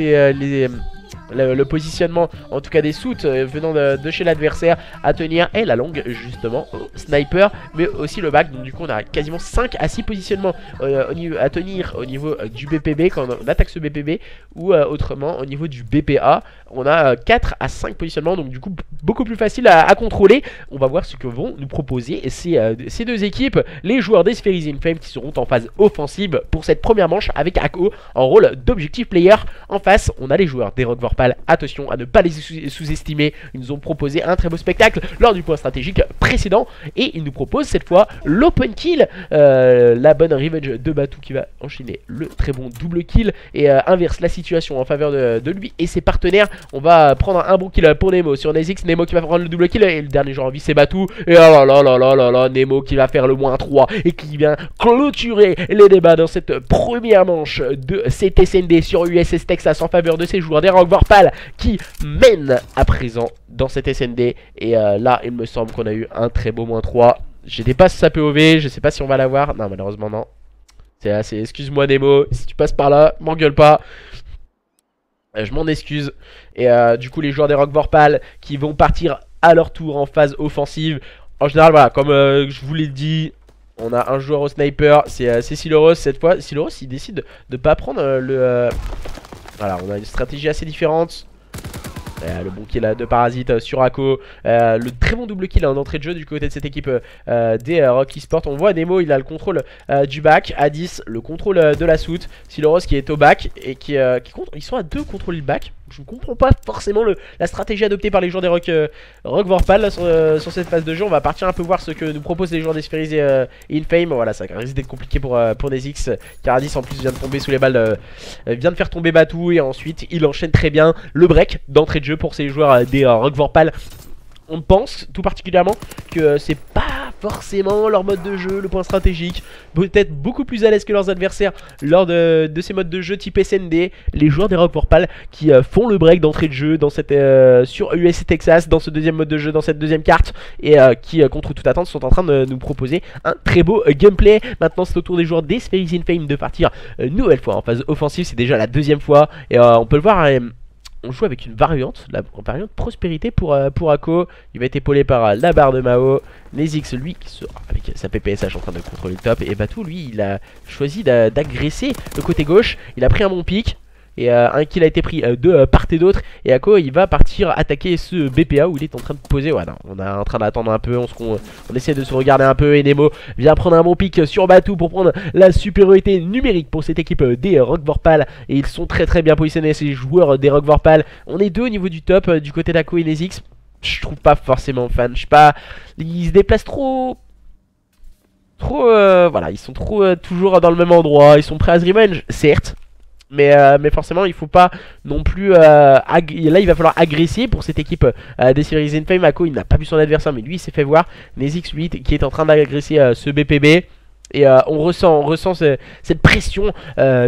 le positionnement en tout cas des soutes venant de chez l'adversaire à tenir, et la longue justement au sniper, mais aussi le back. Donc du coup on a quasiment 5 à 6 positionnements à tenir au niveau du BPB quand on attaque ce BPB, ou autrement au niveau du BPA on a 4 à 5 positionnements, donc du coup beaucoup plus facile à contrôler. On va voir ce que vont nous proposer ces deux équipes, les joueurs des Spheres in Fame qui seront en phase offensive pour cette première manche avec Ako en rôle d'objectif player. En face on a les joueurs des Rock Vorpal. Attention à ne pas les sous-estimer, ils nous ont proposé un très beau spectacle lors du point stratégique précédent, et ils nous proposent cette fois l'open kill, la bonne revenge de Batou qui va enchaîner le très bon double kill et inverse la situation en faveur de lui et ses partenaires. On va prendre un bon kill pour Nemo sur Nezix, Nemo qui va prendre le double kill, et le dernier joueur en vie c'est Batou, et oh là Nemo qui va faire le -3 et qui vient clôturer les débats dans cette première manche de cette SND sur USS Texas en faveur de ces joueurs des Rock Vorpal qui mènent à présent dans cette SND. Et là il me semble qu'on a eu un très beau -3. J'étais pas sur sa POV, je sais pas si on va l'avoir. Non, malheureusement non. C'est assez, excuse-moi Nemo, si tu passes par là, m'engueule pas. Je m'en excuse. Et du coup les joueurs des Rock Vorpal qui vont partir à leur tour en phase offensive. En général voilà, comme je vous l'ai dit, on a un joueur au sniper, c'est Siloros cette fois. Siloros il décide de pas prendre voilà, on a une stratégie assez différente. Le bon kill de Parasite sur Ako, le très bon double kill d'entrée de jeu du côté de cette équipe des Rock Esports. On voit Nemo, il a le contrôle du back, à 10 le contrôle de la soute, Siloros qui est au back et qui compte. Ils sont à 2 contrôler le back, je ne comprends pas forcément la stratégie adoptée par les joueurs des Rock Vorpal là, sur cette phase de jeu. On va partir un peu voir ce que nous proposent les joueurs d'Esphéris et Infame. Voilà, ça risque d'être compliqué pour Nezix. Caradis en plus vient de tomber sous les balles, vient de faire tomber Batou. Et ensuite il enchaîne très bien le break d'entrée de jeu pour ces joueurs des Rock Vorpal. On pense tout particulièrement que c'est pas forcément leur mode de jeu, le point stratégique. Peut-être beaucoup plus à l'aise que leurs adversaires lors de ces modes de jeu type SND. Les joueurs des Rock Vorpal qui font le break d'entrée de jeu dans cette, sur US et Texas, dans ce deuxième mode de jeu, dans cette deuxième carte. Et qui, contre toute attente, sont en train de nous proposer un très beau gameplay. Maintenant, c'est au tour des joueurs d'Esphéris Infame de partir une nouvelle fois en phase offensive. C'est déjà la deuxième fois. Et on peut le voir... on joue avec une variante, la variante prospérité pour Ako. Il va être épaulé par la barre de Mao. Nezix, lui, qui sera avec sa PPSH en train de contrôler le top. Et Batou, lui, il a choisi d'agresser le côté gauche. Il a pris un bon pic. Et un kill a été pris de part et d'autre. Et Ako il va partir attaquer ce BPA où il est en train de poser. Ouais, non, on est en train d'attendre un peu. On essaie de se regarder un peu. Et Nemo vient prendre un bon pic sur Batou pour prendre la supériorité numérique pour cette équipe des Rock Vorpal. Et ils sont très bien positionnés, ces joueurs des Rock Vorpal. On est deux au niveau du top du côté d'Ako et Nezix. Je trouve pas forcément fan. Je sais pas. Ils se déplacent trop. Voilà, ils sont trop toujours dans le même endroit. Ils sont prêts à se revenge, certes. Mais forcément il faut pas non plus là il va falloir agresser pour cette équipe d'Esphéris Infame. Ako il n'a pas vu son adversaire mais lui il s'est fait voir. Nezix 8 qui est en train d'agresser ce BPB. Et on ressent cette pression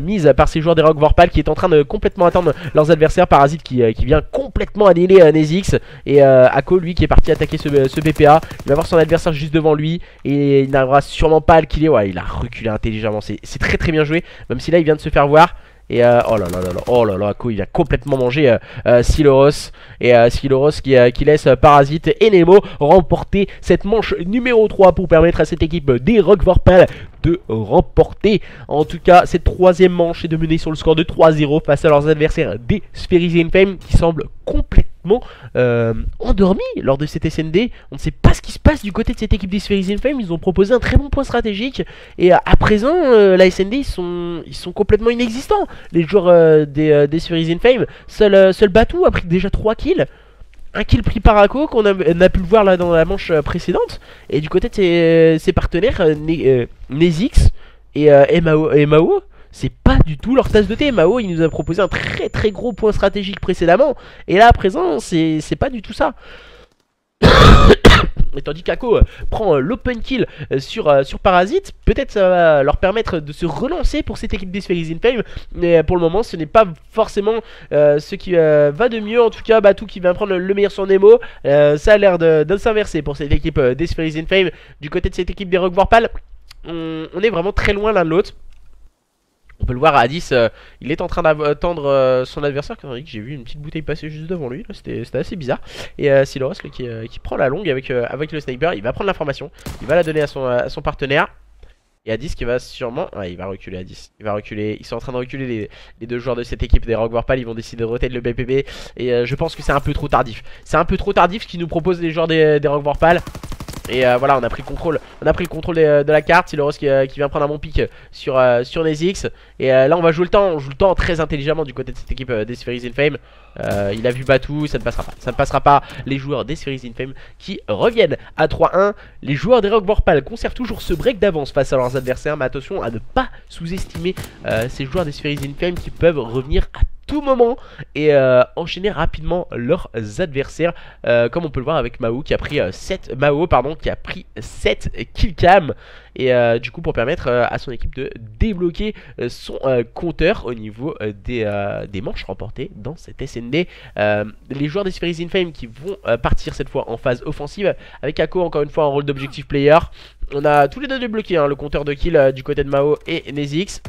mise par ces joueurs des Rock Vorpal qui est en train de complètement atteindre leurs adversaires. Parasite qui vient complètement annihiler Nezix. Et Ako lui qui est parti attaquer ce BPA. Il va voir son adversaire juste devant lui. Et il n'arrivera sûrement pas à le killer. Ouais, il a reculé intelligemment. C'est très bien joué. Même si là il vient de se faire voir. Et oh là là, Ako il a complètement mangé Siloros. Et Siloros qui laisse Parasite et Nemo remporter cette manche numéro 3 pour permettre à cette équipe des Rock Vorpal de remporter en tout cas cette troisième manche et de mener sur le score de 3-0 face à leurs adversaires des Spheres Infame qui semblent complètement endormis lors de cette SND. On ne sait pas ce qui se passe du côté de cette équipe des Spheres Infame. Ils ont proposé un très bon point stratégique et à présent la SND ils sont complètement inexistants. Les joueurs des Spheres Infame, seul Batou a pris déjà 3 kills. Un kill pris par Ako qu'on a pu le voir là dans la manche précédente. Et du côté de ses partenaires Nezix et Mao, c'est pas du tout leur tasse de thé. Mao il nous a proposé un très gros point stratégique précédemment. Et là à présent c'est pas du tout ça. Et tandis qu'Ako prend l'open kill sur Parasite, peut-être ça va leur permettre de se relancer pour cette équipe des Spheres Infame. Mais pour le moment ce n'est pas forcément ce qui va de mieux. En tout cas Batou qui vient prendre le meilleur sur Nemo. Ça a l'air de s'inverser pour cette équipe des Spheres Infame. Du côté de cette équipe des Rock Vorpal, on est vraiment très loin l'un de l'autre. On peut le voir, Hadis, il est en train d'attendre son adversaire. J'ai vu une petite bouteille passer juste devant lui. C'était assez bizarre. Et Siloros qui prend la longue avec le sniper. Il va prendre l'information. Il va la donner à son partenaire. Et Hadis qui va sûrement... Ouais, il va reculer Hadis. Il va reculer. Ils sont en train de reculer les deux joueurs de cette équipe des Rock Vorpal. Ils vont décider de rotate le BPB. Et je pense que c'est un peu trop tardif. C'est un peu trop tardif ce qu'ils nous proposent les joueurs des Rock Vorpal. Et voilà, on a pris le contrôle de la carte. Siloros qui vient prendre un bon pic sur Nezix. Et là on va jouer le temps. On joue le temps très intelligemment du côté de cette équipe des Spheres Infame. Il a vu Batou, ça ne passera pas. Ça ne passera pas. Les joueurs des Spheres Infame qui reviennent à 3-1. Les joueurs des Rock Vorpal conservent toujours ce break d'avance face à leurs adversaires. Mais attention à ne pas sous-estimer ces joueurs des Spheres Infame qui peuvent revenir à tout moment et enchaîner rapidement leurs adversaires, comme on peut le voir avec Mao qui a pris 7 kill cam. Et du coup pour permettre à son équipe de débloquer son compteur au niveau des manches remportées dans cette SND. Les joueurs des Spheres Infame qui vont partir cette fois en phase offensive avec Ako encore une fois en rôle d'objectif player. On a tous les deux débloqué le compteur de kill du côté de Mao et Nezix.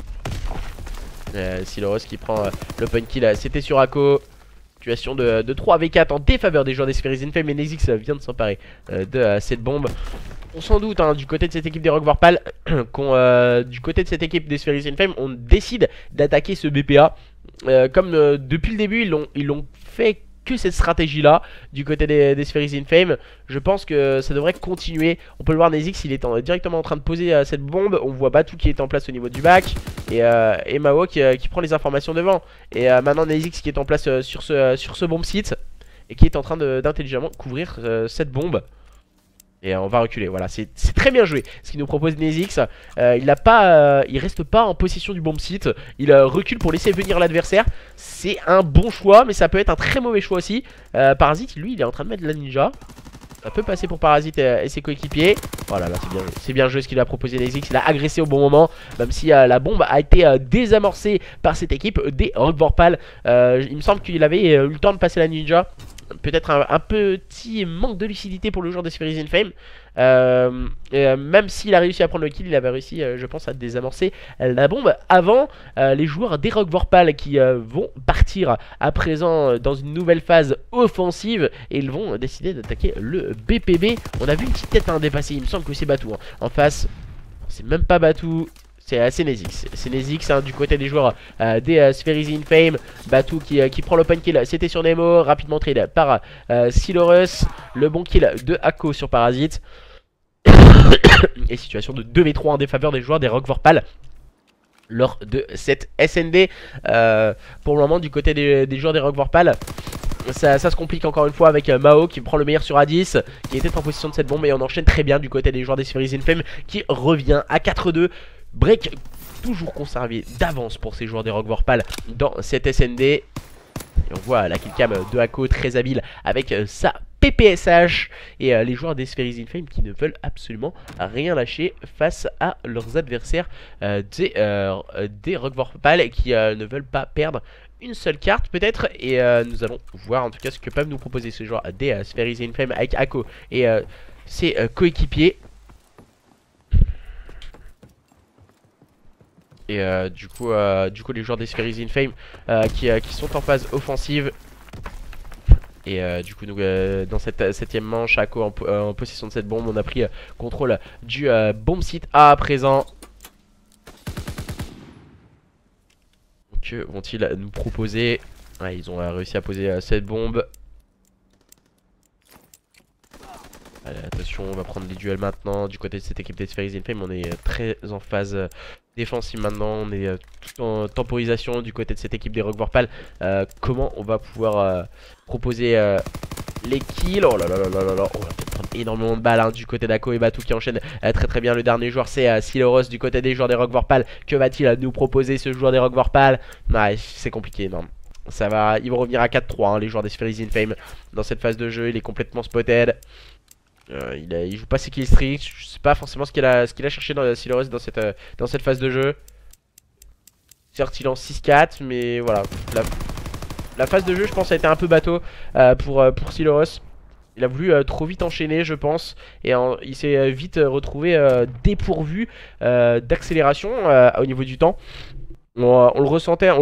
Siloros qui prend l'open kill, c'était sur Ako. Situation de 3v4 en défaveur des joueurs des Spheres Infame. Et Nezix vient de s'emparer de cette bombe. On s'en doute du côté de cette équipe des Rock Vorpal du côté de cette équipe des Spheres Infame on décide d'attaquer ce BPA. Comme depuis le début ils l'ont fait que cette stratégie là du côté des Spheres Infame. Je pense que ça devrait continuer. On peut le voir, Nezix il est directement en train de poser cette bombe. On voit Batou qui est en place au niveau du bac et Mao qui prend les informations devant. Et maintenant Nezix qui est en place sur ce bomb site et qui est en train d'intelligemment couvrir cette bombe. Et on va reculer, voilà, c'est très bien joué ce qu'il nous propose Nezix. Il reste pas en possession du bomb site. Il recule pour laisser venir l'adversaire. C'est un bon choix, mais ça peut être un très mauvais choix aussi. Parasite, lui, il est en train de mettre de la ninja. Ça peut passer pour Parasite et ses coéquipiers. Voilà, là c'est bien joué ce qu'il a proposé Nezix. Il a agressé au bon moment, même si la bombe a été désamorcée par cette équipe des Rock Vorpal. Il me semble qu'il avait eu le temps de passer la ninja. Peut-être un petit manque de lucidité pour le joueur des Spheres Infame. Même s'il a réussi à prendre le kill, il avait réussi, je pense, à désamorcer la bombe avant les joueurs des Rock Vorpal qui vont partir à présent dans une nouvelle phase offensive et ils vont décider d'attaquer le BPB. On a vu une petite tête dépasser, il me semble que c'est Batou. En face, c'est même pas Batou. C'est Nezix. C'est Nezix du côté des joueurs des Spheres Infame. Batou qui prend l'open kill. C'était sur Nemo. Rapidement trade par Silorus. Le bon kill de Ako sur Parasite. Et situation de 2v3 en défaveur des joueurs des Rock Vorpal lors de cette SND. Pour le moment, du côté des joueurs des Rock Vorpal, ça se complique encore une fois avec Mao qui prend le meilleur sur Hadis, qui était en position de cette bombe. Et on enchaîne très bien du côté des joueurs des Spheres Infame qui revient à 4-2. Break toujours conservé d'avance pour ces joueurs des Rock Vorpal dans cette SND. Et on voit la killcam de Ako très habile avec sa PPSH. Et les joueurs des Spheres Infame qui ne veulent absolument rien lâcher face à leurs adversaires des Rock Vorpal qui ne veulent pas perdre une seule carte peut-être. Et nous allons voir en tout cas ce que peuvent nous proposer ces joueurs des Spheres Infame avec Ako et ses coéquipiers. Et du coup les joueurs des Spheres Infame qui sont en phase offensive. Et du coup nous, dans cette 7ème manche, Ako en possession de cette bombe. On a pris contrôle du bomb site A à présent. Que vont-ils nous proposer? Ils ont réussi à poser cette bombe. Allez, attention, on va prendre les duels maintenant. Du côté de cette équipe des Spheres Infame, on est très en phase défensive maintenant. On est tout en temporisation du côté de cette équipe des Rock Vorpal. Comment on va pouvoir proposer les kills? Oh là là là là là là. On va peut-être prendre énormément de balles du côté d'Ako et Batou qui enchaîne très très bien. Le dernier joueur c'est Silorus du côté des joueurs des Rock Vorpal. Que va-t-il nous proposer ce joueur des Rock Vorpal? C'est compliqué, non. Ça va, ils vont revenir à 4-3 les joueurs des Spheres Infame dans cette phase de jeu. Il est complètement spotted. Il joue pas ses kill streaks. Je sais pas forcément ce qu'il a cherché dans Silorus dans cette phase de jeu. Certes il est en 6-4, mais voilà. La phase de jeu je pense a été un peu bateau pour Silorus. Il a voulu trop vite enchaîner je pense. Et il s'est vite retrouvé dépourvu d'accélération au niveau du temps. On le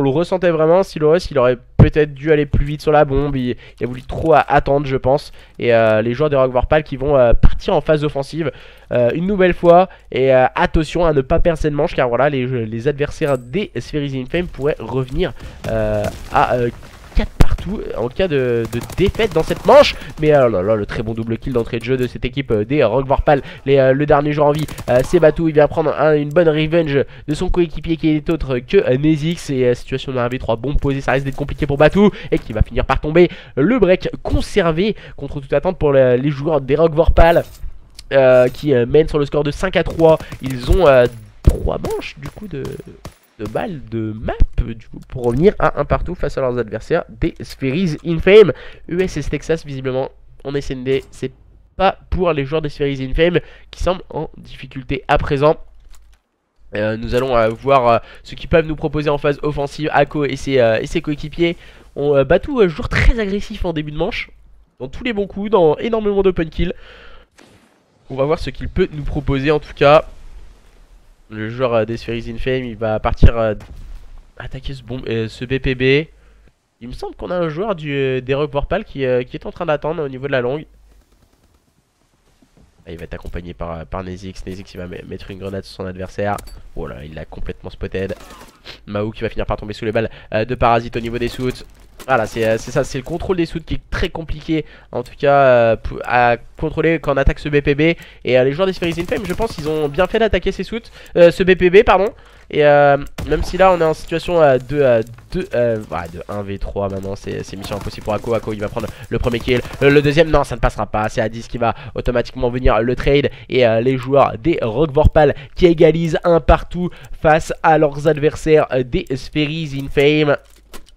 ressentait vraiment. Silorus il aurait peut-être dû aller plus vite sur la bombe. Il a voulu trop attendre je pense. Et les joueurs des Rock Vorpal qui vont partir en phase offensive une nouvelle fois. Et attention à ne pas perdre cette manche, car voilà les adversaires des Spheres Infame pourraient revenir à 4 partout en cas de défaite dans cette manche. Mais oh là là, le très bon double kill d'entrée de jeu de cette équipe des Rock Vorpal. Le dernier joueur en vie c'est Batou. Il vient prendre une bonne revenge de son coéquipier qui est autre que Nezix. Et situation de 1v3 bombe posée, ça risque d'être compliqué pour Batou et qui va finir par tomber. Le break conservé contre toute attente pour les joueurs des Rock Vorpal qui mènent sur le score de 5-3. Ils ont 3 manches du coup de balles de map du coup, pour revenir à un partout face à leurs adversaires des Spheres Infame. USS Texas visiblement en SND, c'est pas pour les joueurs des Spheres Infame qui semblent en difficulté à présent. Nous allons voir ce qu'ils peuvent nous proposer en phase offensive. Ako et ses coéquipiers ont Batou joueur très agressif en début de manche, dans tous les bons coups, dans énormément d'open kill. On va voir ce qu'il peut nous proposer en tout cas. Le joueur des Spheres Infame, il va partir attaquer ce BPB. Il me semble qu'on a un joueur des Rock Vorpal qui est en train d'attendre au niveau de la longue. Il va être accompagné par Nezix. Nezix il va mettre une grenade sur son adversaire. Voilà, il l'a complètement spotted. Mao qui va finir par tomber sous les balles de Parasite au niveau des suits. Voilà, c'est ça, c'est le contrôle des soutes qui est très compliqué, en tout cas, à contrôler quand on attaque ce BPB. Et les joueurs des Spheres in Fame, je pense qu'ils ont bien fait d'attaquer ces soutes, ce BPB, pardon. Et même si là on est en situation de 1v3 maintenant, c'est mission impossible pour Ako. Ako il va prendre le premier kill, le deuxième non ça ne passera pas, c'est Addis qui va automatiquement venir le trade. Et les joueurs des Rock Vorpal qui égalisent un partout face à leurs adversaires des Spheres in Fame.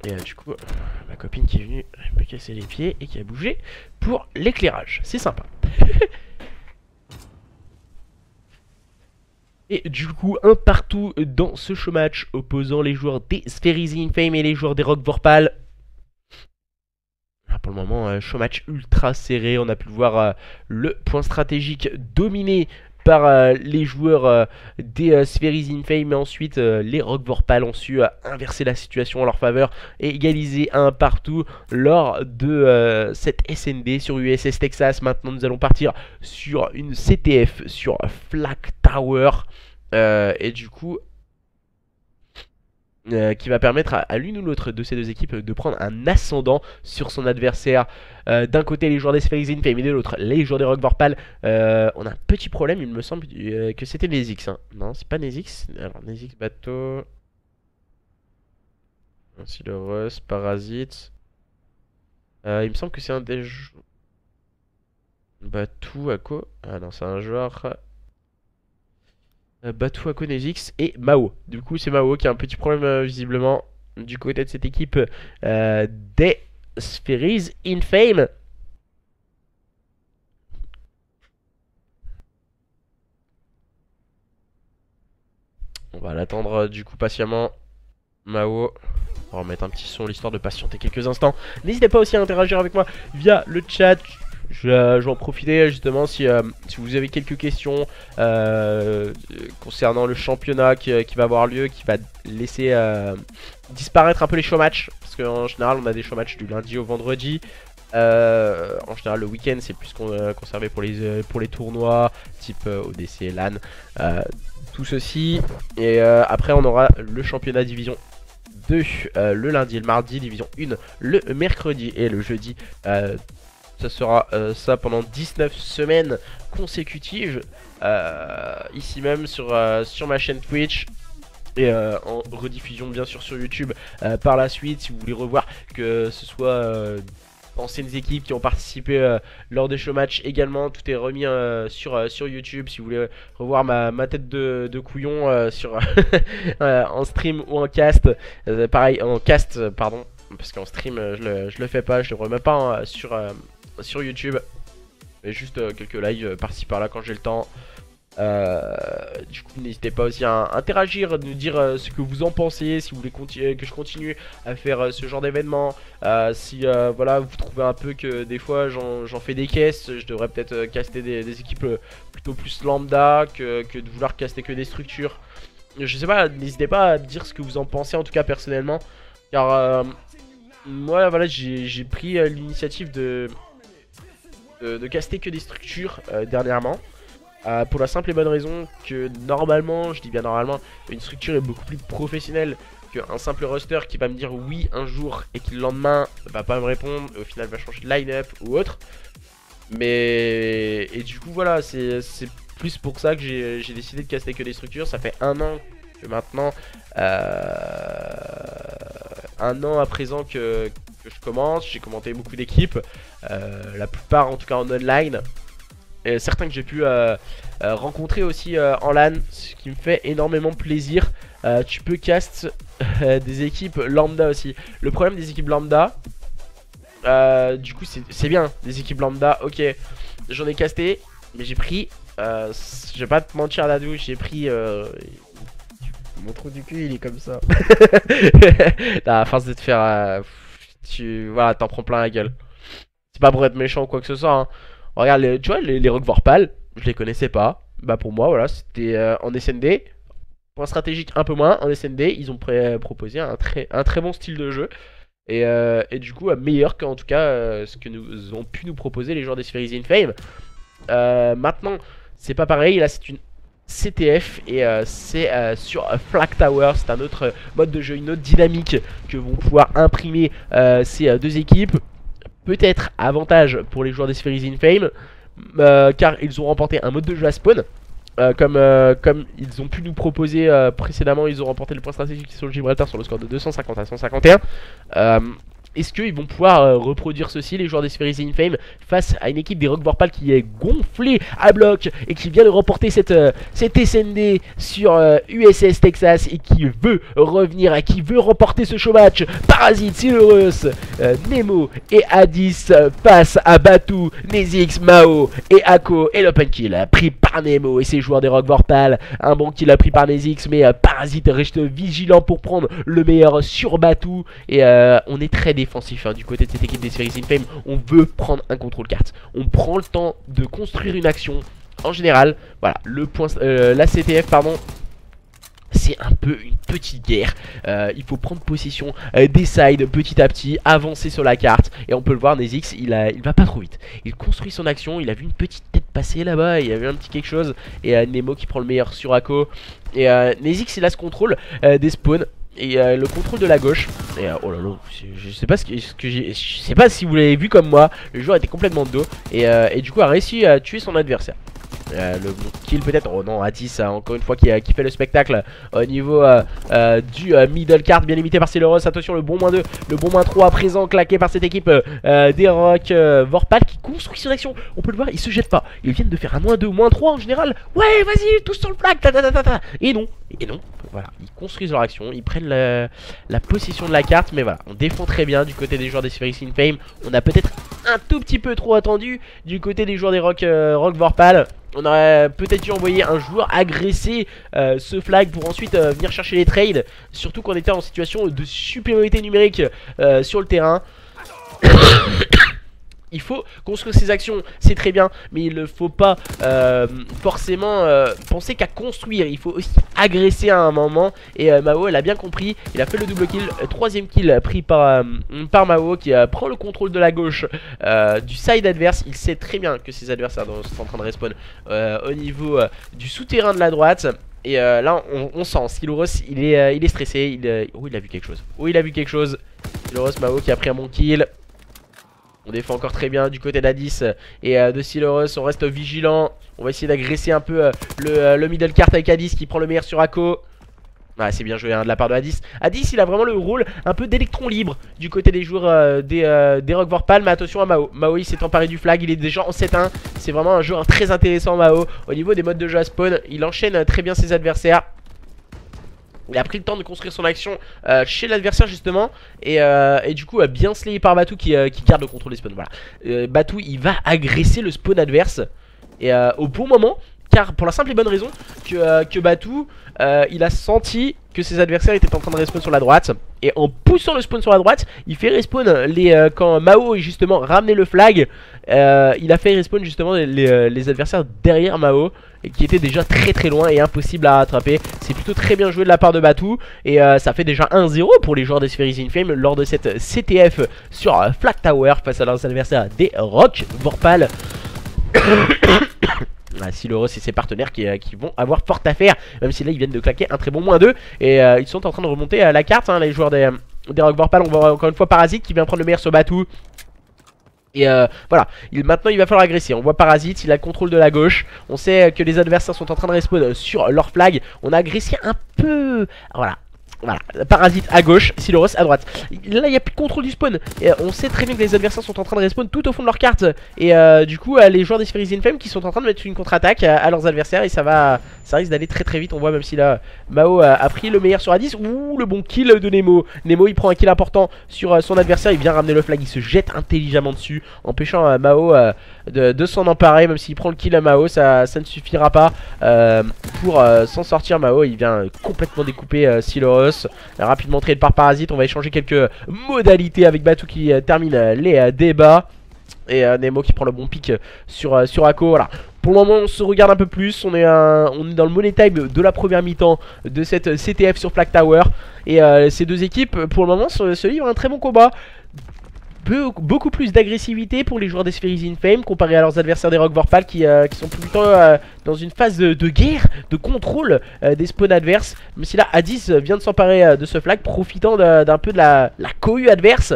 Et du coup, ma copine qui est venue me casser les pieds et qui a bougé pour l'éclairage. C'est sympa. Et du coup, un partout dans ce show match opposant les joueurs des Spheres in Fame et les joueurs des Rock Vorpal. Pour le moment, show match ultra serré. On a pu voir le point stratégique dominé par les joueurs des Spheres in Fame. Mais ensuite, les Rock Vorpal ont su inverser la situation en leur faveur et égaliser un partout lors de cette SND sur USS Texas. Maintenant, nous allons partir sur une CTF sur Flak Tower. Et du coup... qui va permettre à l'une ou l'autre de ces deux équipes de prendre un ascendant sur son adversaire. D'un côté les joueurs des Spheres in Fame et de l'autre les joueurs des Rock Vorpal. On a un petit problème, il me semble que c'était Nezix. Hein. Non, c'est pas Nezix. Alors Nezix, bateau. Ainsi le Rust, Parasite. Il me semble que c'est un des joueurs. Batou, Ako. Ah non, c'est un joueur. Batou, Ako, Nezix et Mao. Du coup, c'est Mao qui a un petit problème visiblement du côté de cette équipe des Spheres in Fame. On va l'attendre du coup patiemment. Mao. On va remettre un petit son l'histoire de patienter quelques instants. N'hésitez pas aussi à interagir avec moi via le chat. Je vais en profiter justement si vous avez quelques questions concernant le championnat qui va avoir lieu, qui va laisser disparaître un peu les show matchs. Parce qu'en général on a des show matchs du lundi au vendredi. En général le week-end c'est plus conservé pour les tournois type ODC, LAN, tout ceci. Et après on aura le championnat division 2 le lundi et le mardi, division 1 le mercredi et le jeudi. Ça sera ça pendant 19 semaines consécutives ici même sur ma chaîne Twitch. Et en rediffusion bien sûr sur YouTube par la suite. Si vous voulez revoir que ce soit anciennes équipes qui ont participé lors des show matchs également, tout est remis sur YouTube. Si vous voulez revoir ma tête de couillon sur en stream ou en cast, pareil en cast pardon, parce qu'en stream je le fais pas, je le remets pas sur YouTube, mais juste quelques lives par-ci par-là quand j'ai le temps. Du coup n'hésitez pas aussi à interagir, nous dire ce que vous en pensez, si vous voulez que je continue à faire ce genre d'événement. Si voilà vous trouvez un peu que des fois j'en fais des caisses, je devrais peut-être caster des équipes plutôt plus lambda que de vouloir caster que des structures. Je sais pas, n'hésitez pas à dire ce que vous en pensez en tout cas personnellement, car moi voilà j'ai pris l'initiative de caster que des structures dernièrement. Pour la simple et bonne raison que normalement, je dis bien normalement, une structure est beaucoup plus professionnelle qu'un simple roster qui va me dire oui un jour et qui le lendemain va pas me répondre et au final va changer de line-up ou autre. Mais et du coup voilà, c'est plus pour ça que j'ai décidé de caster que des structures. Ça fait un an que maintenant, un an à présent que je commente. J'ai commenté beaucoup d'équipes, la plupart en tout cas en online. Et certains que j'ai pu rencontrer aussi en LAN, ce qui me fait énormément plaisir. Tu peux cast des équipes lambda aussi. Le problème des équipes lambda, du coup c'est bien, des équipes lambda, ok. J'en ai casté, mais j'ai pris, je vais pas te mentir Dadou, j'ai pris... mon trou du cul il est comme ça. À force de te faire... voilà, t'en prends plein la gueule. C'est pas pour être méchant ou quoi que ce soit, hein. Regarde, tu vois, les Rock Vorpal, je les connaissais pas. Bah pour moi, voilà, c'était en SND. Point stratégique un peu moins, en SND, ils ont proposé un très bon style de jeu. Et du coup, meilleur qu'en tout cas ce que nous ont pu nous proposer les joueurs des Spheres in Fame. Maintenant, c'est pas pareil, là c'est une CTF et c'est sur Flag Tower. C'est un autre mode de jeu, une autre dynamique que vont pouvoir imprimer ces deux équipes. Peut-être avantage pour les joueurs des Spheres in Fame car ils ont remporté un mode de jeu à spawn. Comme ils ont pu nous proposer précédemment, ils ont remporté le point stratégique sur le Gibraltar sur le score de 250 à 151. Est-ce qu'ils vont pouvoir reproduire ceci, les joueurs des Spheres in Fame, face à une équipe des Rock Vorpal qui est gonflée à bloc et qui vient de remporter cette SND sur USS Texas et qui veut revenir, et qui veut remporter ce show match? Parasite, Silurus, Nemo et Addis face à Batu, Nezix, Mao et Ako. Et l'open kill pris par Nemo et ses joueurs des Rock Vorpal. Un bon kill pris par Nezix, mais Parasite reste vigilant pour prendre le meilleur sur Batu. Et on est très défensif du côté de cette équipe des Spheres in Fame. On veut prendre un contrôle carte. On prend le temps de construire une action. En général, voilà, la CTF, pardon, c'est un peu une petite guerre. Il faut prendre possession des sides petit à petit, avancer sur la carte. Et on peut le voir, Nezix, il va pas trop vite. Il construit son action, il a vu une petite tête passer là-bas, il a vu un petit quelque chose. Et Nemo qui prend le meilleur sur Ako. Et Nezix, il a ce contrôle des spawns. Et le contrôle de la gauche. Et oh là là, je sais pas je sais pas si vous l'avez vu comme moi. Le joueur était complètement de dos. Et du coup a réussi à tuer son adversaire. Le kill peut-être. Oh non, Addis encore une fois qui fait le spectacle au niveau du middle card, bien limité par Silurus. Attention, le bon -2, le bon -3 à présent claqué par cette équipe des Rock Vorpal qui construit son action. On peut le voir, ils se jettent pas. Ils viennent de faire un -2, -3 en général. Ouais, vas-y, tous sur le flag. Et non, voilà, ils construisent leur action, ils prennent la possession de la carte. Mais voilà, on défend très bien du côté des joueurs des Spheres in Fame. On a peut-être un tout petit peu trop attendu du côté des joueurs des Rock Vorpal. On aurait peut-être dû envoyer un joueur agresser ce flag pour ensuite venir chercher les trades. Surtout qu'on était en situation de supériorité numérique sur le terrain. Il faut construire ses actions, c'est très bien, mais il ne faut pas forcément penser qu'à construire. Il faut aussi agresser à un moment. Et Mao, elle a bien compris. Il a fait le double kill, troisième kill pris par Mao qui prend le contrôle de la gauche du side adverse. Il sait très bien que ses adversaires sont en train de respawn au niveau du souterrain de la droite. Et là on sent Silurus, il est stressé. Oh, il a vu quelque chose. Oh, il a vu quelque chose. Silurus, Mao qui a pris un bon kill. On défend encore très bien du côté d'Addis et de Silurus. On reste vigilant. On va essayer d'agresser un peu le middle cart avec Addis qui prend le meilleur sur Ako. Ah, c'est bien joué de la part de Addis. Addis, il a vraiment le rôle un peu d'électron libre du côté des joueurs des Rock Vorpal. Mais attention à Mao. Mao, il s'est emparé du flag. Il est déjà en 7-1. C'est vraiment un joueur très intéressant, Mao. Au niveau des modes de jeu à spawn, il enchaîne très bien ses adversaires. Il a pris le temps de construire son action chez l'adversaire justement. Et du coup bien slayé par Batu qui garde le contrôle des spawns. Voilà. Batu, il va agresser le spawn adverse. Et au bon moment. Car pour la simple et bonne raison que Batu il a senti que ses adversaires étaient en train de respawn sur la droite. Et en poussant le spawn sur la droite, il fait respawn quand Mao est justement ramené le flag. Il a fait respawn justement les adversaires derrière Mao et qui étaient déjà très très loin et impossible à rattraper. C'est plutôt très bien joué de la part de Batu. Et ça fait déjà 1-0 pour les joueurs des Spheres in Fame lors de cette CTF sur Flag Tower face à leurs adversaires des Rock Vorpal. Silurus et ses partenaires qui vont avoir fort à faire. Même si là ils viennent de claquer un très bon -2. Et ils sont en train de remonter la carte les joueurs des Rock Vorpal. On voit encore une fois Parasite qui vient prendre le meilleur sur Batu. Et voilà, maintenant il va falloir agresser. On voit Parasite, il a le contrôle de la gauche. On sait que les adversaires sont en train de respawn sur leur flag. On a agressé un peu. Voilà. Voilà, Parasite à gauche, Silurus à droite. Là il n'y a plus de contrôle du spawn. Et on sait très bien que les adversaires sont en train de respawn tout au fond de leur carte. Et du coup les joueurs des Spheres in Fame qui sont en train de mettre une contre-attaque à leurs adversaires. Et ça risque d'aller très très vite. On voit même si là Mao a pris le meilleur sur Addis. Ouh, le bon kill de Nemo. Nemo il prend un kill important sur son adversaire. Il vient ramener le flag, il se jette intelligemment dessus, empêchant Mao de s'en emparer. Même s'il prend le kill à Mao, ça ne suffira pas pour s'en sortir. Mao il vient complètement découper Silurus. Rapidement trade par Parasite. On va échanger quelques modalités avec Batu qui termine les débats. Et Nemo qui prend le bon pick sur Ako. Voilà. Pour le moment on se regarde un peu plus. On est dans le money time de la première mi-temps de cette CTF sur Flag Tower. Et ces deux équipes pour le moment se livrent un très bon combat. beaucoup plus d'agressivité pour les joueurs des Spheres Infame comparé à leurs adversaires des Rock Vorpal qui sont plutôt dans une phase de guerre, de contrôle des spawns adverses. Même si là Addis vient de s'emparer de ce flag, profitant d'un peu de la cohue adverse.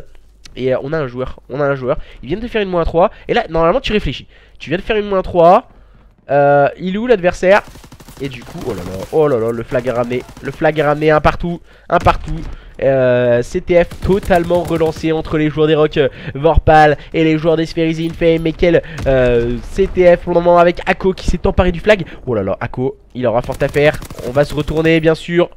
Et on a un joueur, ils viennent de faire une -3. Et là normalement tu réfléchis, tu viens de faire une -3, il est où l'adversaire? Et du coup, oh là là, le flag est ramené, un partout. CTF totalement relancé entre les joueurs des Rock Vorpal et les joueurs des Spheres Infame. Mais quel CTF pour le moment avec Ako qui s'est emparé du flag. Oh là là, Ako, il aura fort à faire. On va se retourner bien sûr.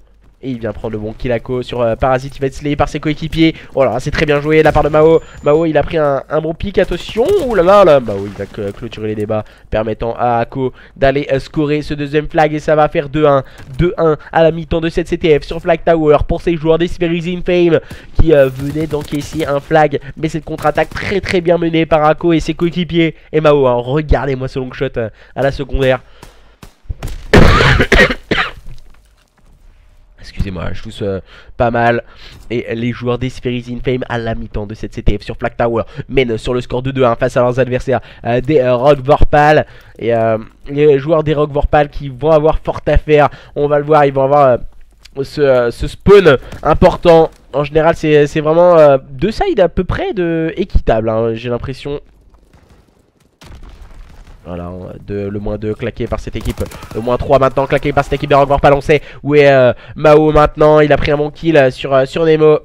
Et il vient prendre le bon kill Ako sur Parasite. Il va être slayé par ses coéquipiers. Oh là là, c'est très bien joué de la part de Mao. Mao, il a pris un bon pic. Attention. Ouh là là, Mao, il va clôturer les débats, permettant à Ako d'aller scorer ce deuxième flag. Et ça va faire 2-1. 2-1 à la mi-temps de cette CTF sur Flag Tower pour ces joueurs des Spheres Infame qui venaient d'encaisser un flag. Mais cette contre-attaque très bien menée par Ako et ses coéquipiers. Et Mao, hein, regardez-moi ce long shot à la secondaire. Excusez-moi, je tousse pas mal. Et les joueurs des Spheres Infame à la mi-temps de cette CTF sur Flag Tower mènent sur le score de 2-1 face à leurs adversaires des Rock Vorpal. Et les joueurs des Rock Vorpal qui vont avoir fort à faire. On va le voir, ils vont avoir ce spawn important. En général, c'est vraiment deux sides à peu près équitables, hein, j'ai l'impression. Voilà, le -2 claqué par cette équipe. Le -3 maintenant claqué par cette équipe de Rock Vorpal. On sait où est Mao maintenant. Il a pris un bon kill sur Nemo.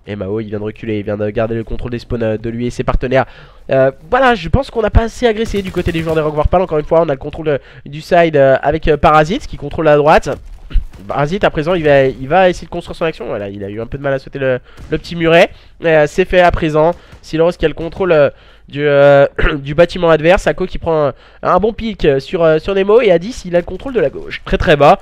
Et Mao, il vient de reculer. Il vient de garder le contrôle des spawns de lui et ses partenaires. Voilà, je pense qu'on n'a pas assez agressé du côté des joueurs de Rock Vorpal. Encore une fois, on a le contrôle du side avec Parasite qui contrôle la droite. Parasite à présent il va essayer de construire son action. Voilà, il a eu un peu de mal à sauter le petit muret. C'est fait à présent. Siloros qui a le contrôle du bâtiment adverse. Ako qui prend un bon pic sur Nemo. Et Addis il a le contrôle de la gauche. Très bas.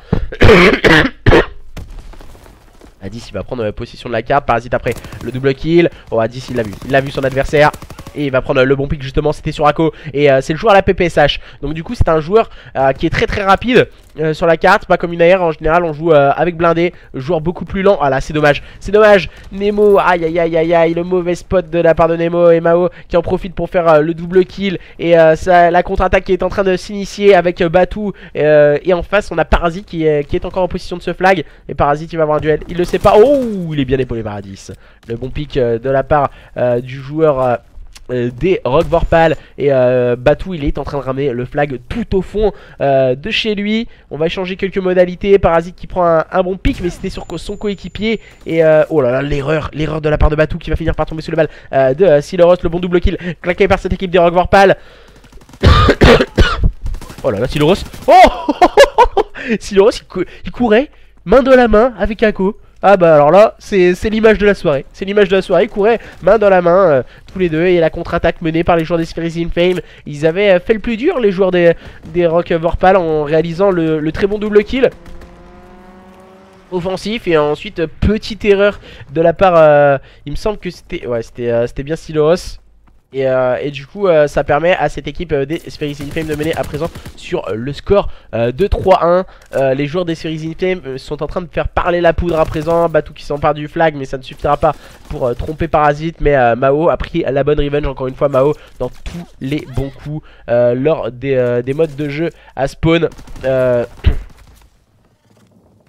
Addis il va prendre possession de la carte. Parasite après le double kill. Oh, Addis il l'a vu son adversaire. Et il va prendre le bon pick justement, c'était sur Ako. Et c'est le joueur à la PPSH. Donc du coup c'est un joueur qui est très rapide sur la carte. Pas comme une AR, en général on joue avec blindé. Joueur beaucoup plus lent. Ah là c'est dommage. C'est dommage. Nemo, aïe. Le mauvais spot de la part de Nemo. Et Mao qui en profite pour faire le double kill. Et la contre-attaque qui est en train de s'initier avec Batou. Et en face on a Parasite qui est encore en position de ce flag. Et Parasite il va avoir un duel. Il le sait pas. Oh, il est bien épaulé Paradis. Le bon pick de la part du joueur des Rock Vorpal. Et Batou il est en train de ramener le flag tout au fond de chez lui. On va échanger quelques modalités. Parasite qui prend un bon pic, mais c'était sur son coéquipier. Et oh là là, l'erreur de la part de Batou qui va finir par tomber sous le balle de Siloros. Le bon double kill claqué par cette équipe des Rock Vorpal. Oh là là, Siloros. Oh Siloros il courait main dans la main avec Ako. Ah bah alors là, c'est l'image de la soirée. C'est l'image de la soirée, ils couraient main dans la main, tous les deux. Et la contre-attaque menée par les joueurs des Spheres Infame. Ils avaient fait le plus dur, les joueurs des Rock Vorpal, en réalisant le très bon double kill offensif. Et ensuite, petite erreur de la part, il me semble que c'était bien Silos. Et du coup ça permet à cette équipe des Spheres Infame de mener à présent sur le score de 3-1. Les joueurs des Spheres Infame sont en train de faire parler la poudre à présent. Batou qui s'empare du flag, mais ça ne suffira pas pour tromper Parasite. Mais Mao a pris la bonne revenge. Encore une fois Mao dans tous les bons coups lors des modes de jeu à spawn.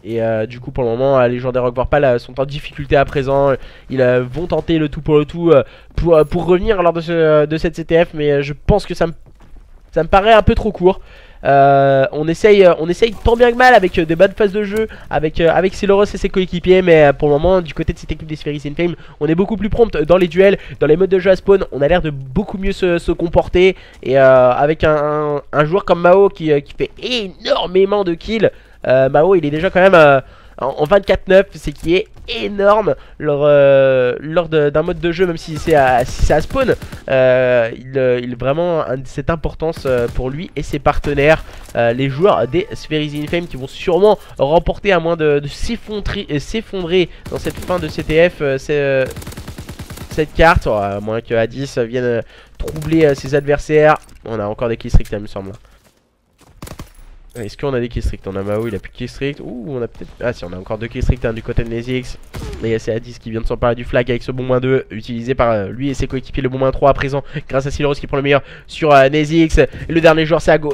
Et du coup pour le moment les joueurs des Rock Vorpal sont en difficulté à présent. Ils vont tenter le tout pour le tout pour revenir lors de cette CTF. Mais je pense que ça me paraît un peu trop court. On essaye tant bien que mal avec des bonnes phases de jeu, avec Siloros et ses coéquipiers. Mais pour le moment du côté de cette équipe des Spheres Infame, on est beaucoup plus prompt dans les duels, dans les modes de jeu à spawn. On a l'air de beaucoup mieux se comporter. Et avec un joueur comme Mao qui fait énormément de kills. Mao il est déjà quand même en 24-9, c'est qui est énorme lors d'un mode de jeu, même si c'est à spawn. Il vraiment cette importance pour lui et ses partenaires, les joueurs des Spheres Infame, qui vont sûrement remporter à moins de s'effondrer dans cette fin de CTF cette carte, à moins que Addis vienne troubler ses adversaires. On a encore des kills stricts, il me semble. Est-ce qu'on a des killstreaks? On a Mao, il a plus de killstreaks. Ouh, on a peut-être... Ah si, on a encore 2 killstreaks du côté de Nezix. Et c'est Adis qui vient de s'emparer du flag avec ce bon -2 utilisé par lui et ses coéquipiers. Le bon -3 à présent grâce à Sileros qui prend le meilleur sur Nezix. Et le dernier joueur c'est Ago.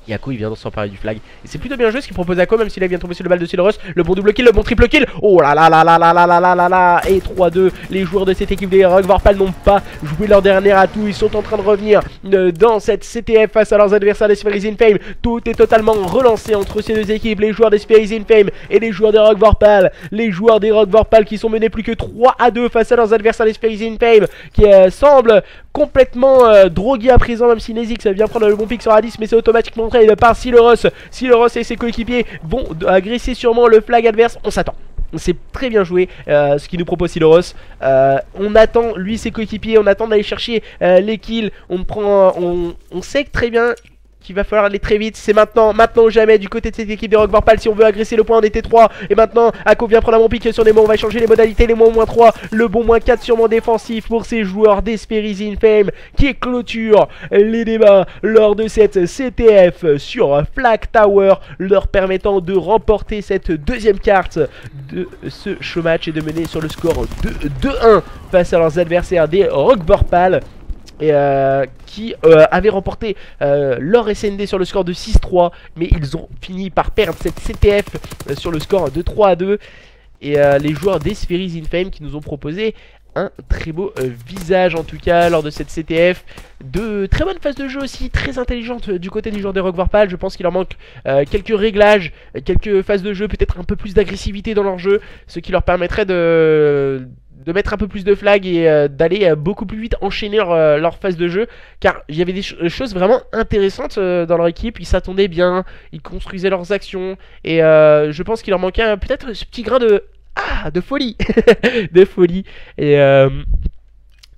Yako il vient de s'emparer du flag. Et c'est plutôt bien joué ce qu'il propose Ako, même s'il vient de tomber sur le balle de Sileros. Le bon double kill, le bon triple kill. Oh là là là là là là là là là là. Et 3-2. Les joueurs de cette équipe des Rock Vorpal n'ont pas joué leur dernier atout. Ils sont en train de revenir dans cette CTF face à leurs adversaires des Spheres in Fame. Tout est totalement relancé entre ces deux équipes. Les joueurs des Spheres in Fame et les joueurs des Rock Vorpal. Les joueurs des Rock Vorpal qui sont menés plus que 3-2 face à leurs adversaires des Spheres in Fame. Qui semblent complètement drogués à présent, même si Nezix vient prendre le bon pick sur Adis, mais c'est automatiquement trade par Sileros. Sileros et ses coéquipiers vont agresser sûrement le flag adverse. On s'attend. C'est très bien joué ce qu'il nous propose Sileros. On attend lui ses coéquipiers, on attend d'aller chercher les kills. On sait que très bien qu'il va falloir aller très vite. C'est maintenant ou jamais du côté de cette équipe des Rock Vorpal si on veut agresser le point en DT3. Et maintenant Ako vient prendre un bon pick sur les mots. On va changer les modalités, les mots -3, le bon -4 sûrement défensif pour ces joueurs des Spheres in Fame qui clôture les débats lors de cette CTF sur Flag Tower, leur permettant de remporter cette deuxième carte de ce showmatch et de mener sur le score 2-1 face à leurs adversaires des Rock Vorpal. Et qui avaient remporté leur SND sur le score de 6-3, mais ils ont fini par perdre cette CTF sur le score de 3-2. Et les joueurs des Spheres in Fame qui nous ont proposé un très beau visage en tout cas lors de cette CTF. De très bonnes phases de jeu aussi, très intelligentes du côté des joueurs de Rock Vorpal. Je pense qu'il leur manque quelques réglages, quelques phases de jeu, peut-être un peu plus d'agressivité dans leur jeu, ce qui leur permettrait de mettre un peu plus de flag et d'aller beaucoup plus vite enchaîner leur phase de jeu, car il y avait des choses vraiment intéressantes dans leur équipe. Ils s'attendaient bien, ils construisaient leurs actions et je pense qu'il leur manquait peut-être ce petit grain de folie de folie.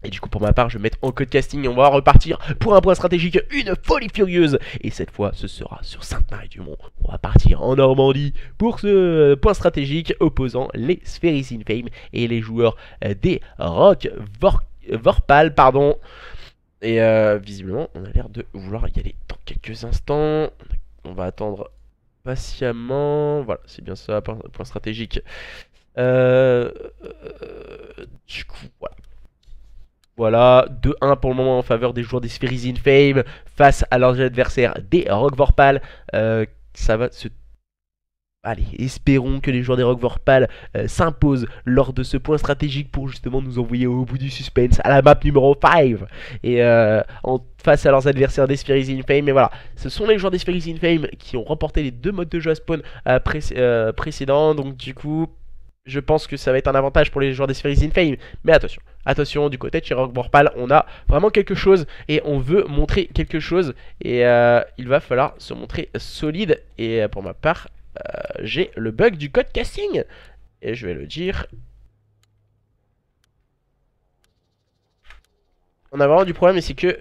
Et du coup pour ma part je vais mettre en code casting et on va repartir pour un point stratégique, une folie furieuse. Et cette fois ce sera sur Sainte-Marie-du-Mont. On va partir en Normandie pour ce point stratégique opposant les Spheres in Fame et les joueurs des Rock Vorpal, pardon. Et visiblement on a l'air de vouloir y aller dans quelques instants. On va attendre patiemment. Voilà, c'est bien ça, point stratégique. Du coup voilà. Voilà, 2-1 pour le moment en faveur des joueurs des Spheres in Fame face à leurs adversaires des Rock Vorpal. Ça va se... Allez, espérons que les joueurs des Rock Vorpal s'imposent lors de ce point stratégique pour justement nous envoyer au bout du suspense à la map numéro 5. Et face à leurs adversaires des Spheres in Fame. Mais voilà, ce sont les joueurs des Spheres in Fame qui ont remporté les 2 modes de jeu à spawn précédents. Donc du coup... je pense que ça va être un avantage pour les joueurs des Spheres in Fame. Mais attention, attention, du côté de chez Rock Vorpal, on a vraiment quelque chose et on veut montrer quelque chose. Et il va falloir se montrer solide. Et pour ma part, j'ai le bug du code casting. Et je vais le dire. On a vraiment du problème et c'est que...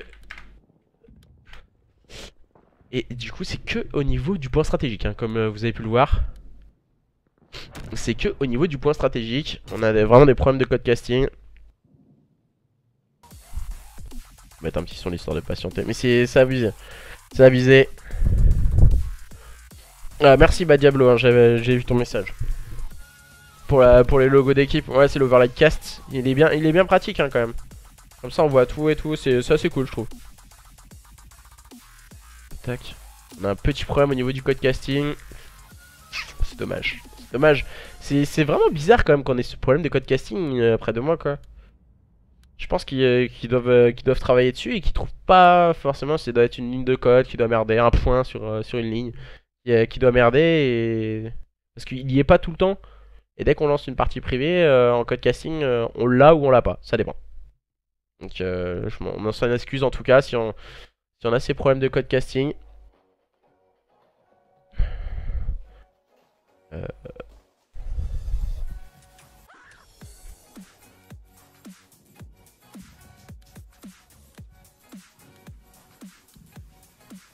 Et du coup, c'est que au niveau du point stratégique, hein, comme vous avez pu le voir. C'est que au niveau du point stratégique, on a vraiment des problèmes de code casting. On va mettre un petit son l'histoire de patienter, mais c'est abusé. C'est abusé. Merci Diablo, hein, j'ai vu ton message. Pour les logos d'équipe, ouais c'est l'overlay cast. Il est bien pratique hein, quand même. Comme ça on voit tout et tout, c'est assez cool je trouve. Tac. On a un petit problème au niveau du code casting. C'est dommage. Dommage, c'est vraiment bizarre quand même qu'on ait ce problème de code casting près de moi quoi. Je pense qu'ils doivent travailler dessus et qu'ils trouvent pas forcément, ça doit être une ligne de code qui doit merder, un point sur une ligne qui doit merder et... parce qu'il y est pas tout le temps. Et dès qu'on lance une partie privée en code casting, on l'a ou on l'a pas, ça dépend. Donc on s'en excuse en tout cas si on a ces problèmes de code casting.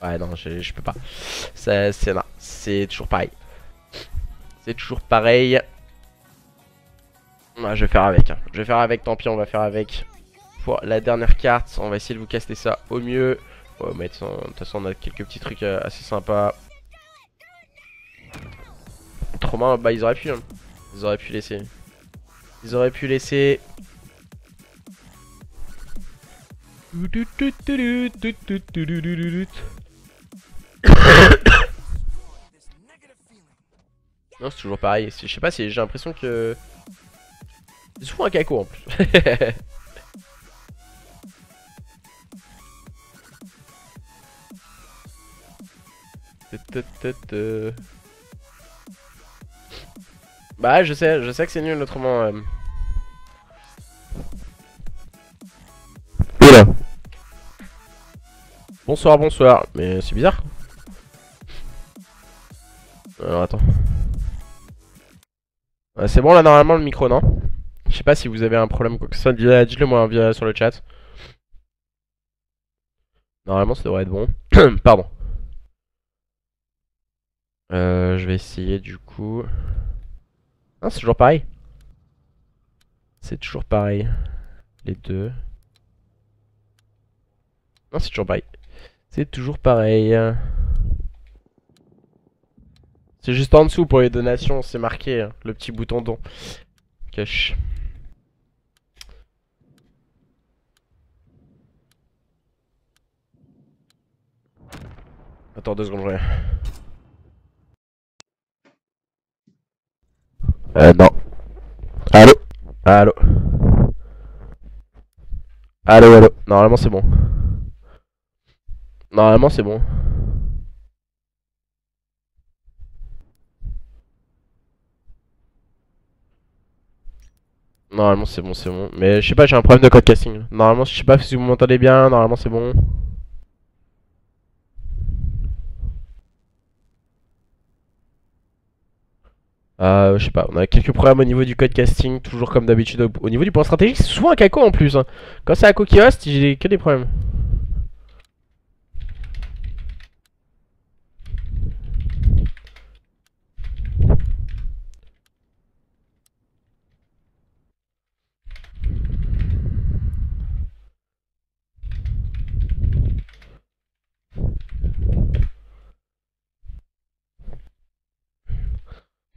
Ouais non je peux pas. C'est toujours pareil. C'est toujours pareil. Ouais, je vais faire avec hein. Je vais faire avec, tant pis on va faire avec. Pour la dernière carte, on va essayer de vous caster ça au mieux. Ouais, mais de toute façon, on a quelques petits trucs assez sympas. Trop bien, bah ils auraient pu. Hein. Ils auraient pu laisser. Ils auraient pu laisser. Non, c'est toujours pareil. Je sais pas si j'ai l'impression que. C'est souvent un caco en plus. Bah, je sais que c'est nul autrement. Oula. Bonsoir, bonsoir. Mais c'est bizarre. Alors attends. C'est bon là normalement le micro, non? Je sais pas si vous avez un problème quoi que ce soit, dites-le moi sur le chat. Normalement ça devrait être bon. Pardon. Je vais essayer du coup. Ah, c'est toujours pareil. C'est toujours pareil. Les deux. Non, c'est toujours pareil. C'est toujours pareil. C'est juste en dessous pour les donations, c'est marqué, hein, le petit bouton don. Cache. Attends 2 secondes, je reviens. Non. Allô. Allô. Allô, allô. Normalement c'est bon. Normalement c'est bon. Normalement c'est bon, c'est bon. Mais je sais pas, j'ai un problème de code casting. Normalement, je sais pas si vous m'entendez bien. Normalement c'est bon. Je sais pas, on a quelques problèmes au niveau du code casting, toujours comme d'habitude au niveau du point stratégique, c'est souvent un caco en plus. Hein. Quand c'est Ako qui host, j'ai que des problèmes.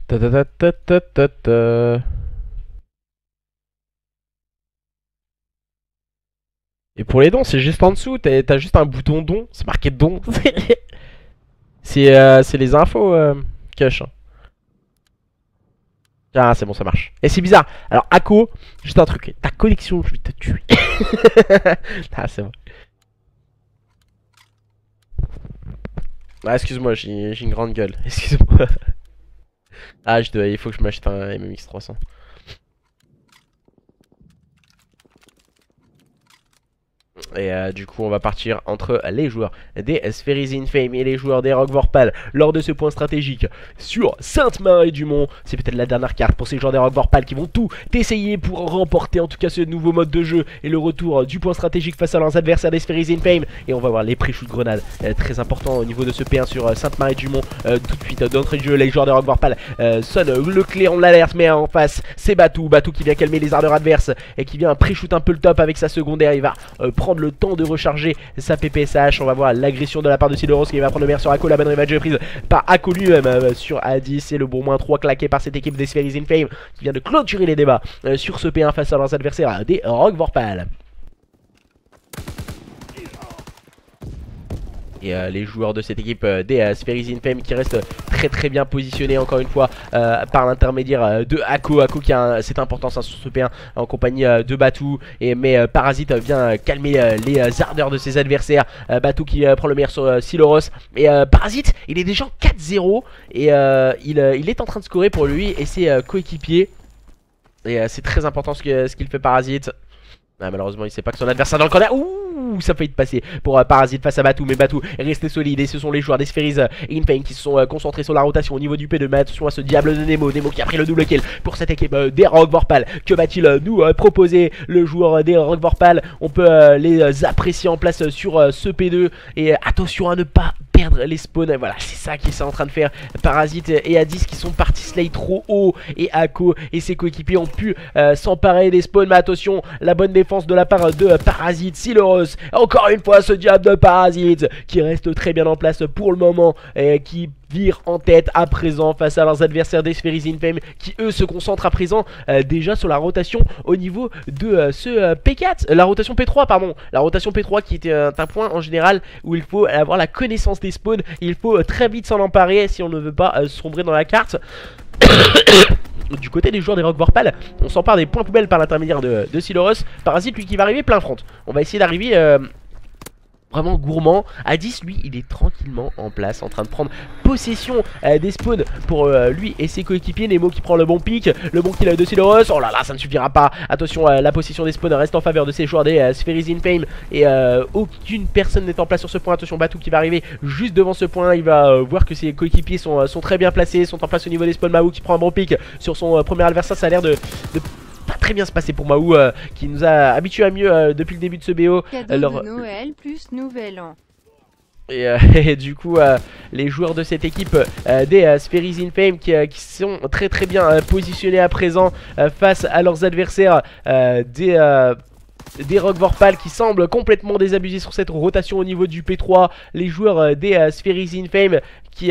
Ta ta ta ta ta ta ta. Et pour les dons, c'est juste en dessous, t'as juste un bouton don, c'est marqué don. C'est les infos cash. Hein. Ah, c'est bon, ça marche. Et c'est bizarre. Alors, Ako, juste un truc, ta connexion, je vais te tuer. Ah, c'est bon. Ah, excuse-moi, j'ai une grande gueule. Excuse-moi. Ah, il faut que je m'achète un MMX 300. Et du coup on va partir entre les joueurs des Spheres in Fame et les joueurs des Rock Vorpal lors de ce point stratégique sur Sainte-Marie-du-Mont. C'est peut-être la dernière carte pour ces joueurs des Rock Vorpal qui vont tout essayer pour remporter en tout cas ce nouveau mode de jeu et le retour du point stratégique face à leurs adversaires des Spheres in Fame. Et on va voir les pré-shoots grenades très important au niveau de ce P1 sur Sainte-Marie-du-Mont. Tout de suite d'entrée de jeu, les joueurs des Rock Vorpal sonnent le clairon de l'alerte, mais en face c'est Batou qui vient calmer les ardeurs adverses et qui vient pré-shoot un peu le top avec sa secondaire. Il va prendre le temps de recharger sa PPSH. On va voir l'agression de la part de Sidoros qui va prendre le meilleur sur Ako. La bonne rematch prise par Ako lui-même sur A10. Et le bon -3 claqué par cette équipe des Spheres in Fame qui vient de clôturer les débats sur ce P1 face à leurs adversaires des Rock Vorpal. Et les joueurs de cette équipe des Spheres in Fame qui restent très bien positionnés encore une fois par l'intermédiaire de Ako. Ako qui a cette importance sur ce P1 en compagnie de Batou. Mais Parasite vient calmer les ardeurs de ses adversaires. Batou qui prend le meilleur sur Siloros. Et Parasite il est déjà en 4-0 et il est en train de scorer pour lui et ses coéquipiers. Et c'est très important ce qu'il fait Parasite. Ah, malheureusement il sait pas que son adversaire dans le corner. Ouh, ça fait passer pour Parasite face à Batou. Mais Batou est resté solide. Et ce sont les joueurs des Spheres in Fame qui se sont concentrés sur la rotation au niveau du P2. Mais attention à ce diable de Nemo. Nemo qui a pris le double kill pour cette équipe des Rock Vorpal. Que va-t-il nous proposer le joueur des Rock Vorpal? On peut les apprécier en place sur ce P2. Et attention à ne pas perdre les spawns. Voilà, c'est ça qu'ils sont en train de faire. Parasite et Addis qui sont partis slay trop haut, et Ako et ses coéquipiers ont pu s'emparer des spawns. Mais attention, la bonne défense de la part de Parasite. Sileros, encore une fois ce diable de Parasite qui reste très bien en place pour le moment et qui vire en tête à présent face à leurs adversaires des Spheres Infame qui eux se concentrent à présent déjà sur la rotation au niveau de ce P4, la rotation P3 pardon, la rotation P3 qui était un point en général où il faut avoir la connaissance des spawns, il faut très vite s'en emparer si on ne veut pas sombrer dans la carte. Du côté des joueurs des Rock Vorpal, on s'empare des points poubelles par l'intermédiaire de Sileros. Parasite lui qui va arriver plein front, on va essayer d'arriver vraiment gourmand. Addis lui il est tranquillement en place en train de prendre possession des spawns pour lui et ses coéquipiers. Nemo qui prend le bon pick, le bon kill de Sileros. Oh là là, ça ne suffira pas. Attention, la possession des spawns reste en faveur de ces joueurs des Spheres Infame et aucune personne n'est en place sur ce point. Attention, Batou qui va arriver juste devant ce point. Il va voir que ses coéquipiers sont très bien placés, sont en place au niveau des spawns. Mahou qui prend un bon pick sur son premier adversaire. Ça a l'air de pas très bien se passer pour Mahou qui nous a habitués à mieux depuis le début de ce BO. Cadeau de Noël plus Nouvel An. Et du coup les joueurs de cette équipe des Spheres Infame qui sont très bien positionnés à présent face à leurs adversaires des Rock Vorpal qui semblent complètement désabusés sur cette rotation au niveau du P3. Les joueurs des Spheres Infame qui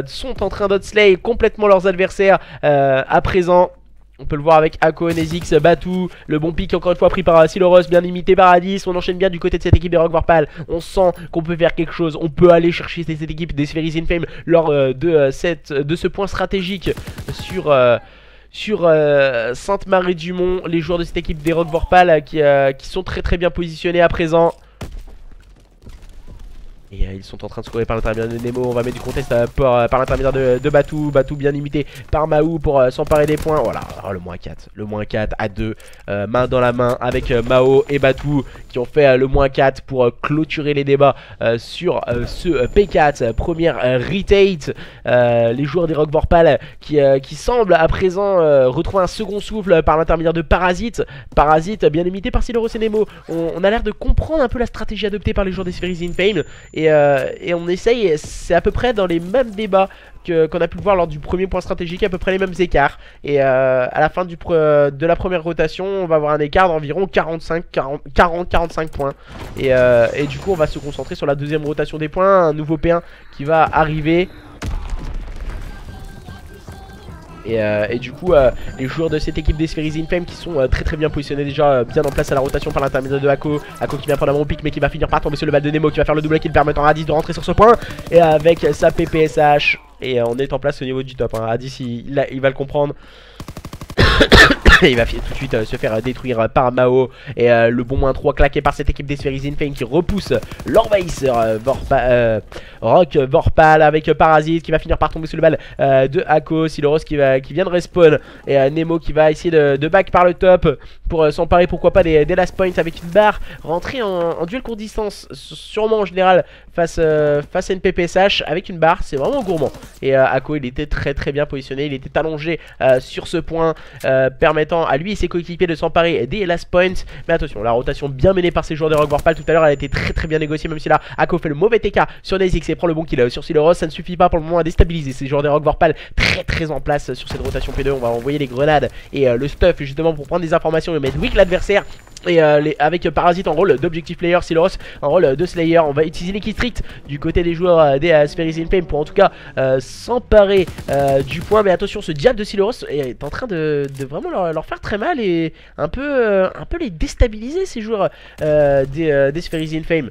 sont en train d'outslay complètement leurs adversaires à présent. On peut le voir avec Ako, Nezix, Batou, le bon pick encore une fois pris par Sileros, bien limité par Addis. On enchaîne bien du côté de cette équipe des Rock Vorpal. On sent qu'on peut faire quelque chose, on peut aller chercher cette équipe des Spheres Infame lors de ce point stratégique sur Sainte-Marie-du-Mont. Les joueurs de cette équipe des Rock Vorpal qui sont très bien positionnés à présent. Et ils sont en train de se courir par l'intermédiaire de Nemo. On va mettre du contest par l'intermédiaire de Batou. Batou bien imité par Mahou pour s'emparer des points. Voilà, oh, le -4. Le -4 à 2. Main dans la main avec Mao et Batou qui ont fait le -4 pour clôturer les débats sur ce P4. Première retake. Les joueurs des Rock Vorpal qui semblent à présent retrouver un second souffle par l'intermédiaire de Parasite. Parasite bien imité par Sileros et Nemo. On a l'air de comprendre un peu la stratégie adoptée par les joueurs des Spheres Infame. Et on essaye, c'est à peu près dans les mêmes débats qu'on a pu le voir lors du premier point stratégique, à peu près les mêmes écarts. Et à la fin de la première rotation, on va avoir un écart d'environ 40-45 points. Et du coup, on va se concentrer sur la deuxième rotation des points, un nouveau P1 qui va arriver. Et du coup les joueurs de cette équipe des Spheres Infame qui sont très bien positionnés déjà, bien en place à la rotation par l'intermédiaire de Ako. Ako qui vient prendre un bon pick mais qui va finir par tomber sur le bal de Nemo, qui va faire le double kill permettant à Addis de rentrer sur ce point. Et avec sa PPSH, et on est en place au niveau du top, hein. Addis il va le comprendre. Et il va tout de suite se faire détruire par Mao. Et le bon -3 claqué par cette équipe des Spheres Infame qui repousse l'envahisseur Rock Vorpal avec Parasite qui va finir par tomber sous le bal de Ako. Sileros qui vient de respawn. Et Nemo qui va essayer de back par le top pour s'emparer pourquoi pas des last points avec une barre. Rentrer en duel court distance sûrement en général face à une PPSH avec une barre, c'est vraiment gourmand. Et Ako il était très bien positionné, il était allongé sur ce point permettant à lui et ses coéquipiers de s'emparer des last points. Mais attention, la rotation bien menée par ces joueurs de Rock Vorpal tout à l'heure, elle a été très bien négociée, même si là Ako fait le mauvais TK sur Nezix et prend le bon kill sur Sileros. Ça ne suffit pas pour le moment à déstabiliser ces joueurs de Rock Vorpal très en place sur cette rotation P2. On va envoyer les grenades et le stuff justement pour prendre des informations et mettre weak l'adversaire. Et avec Parasite en rôle d'objectif player, Sileros en rôle de slayer. On va utiliser l'équipe strict du côté des joueurs des Spheres Infame pour en tout cas s'emparer du point. Mais attention, ce diable de Sileros est en train de vraiment leur faire très mal et un peu les déstabiliser, ces joueurs des Spheres Infame.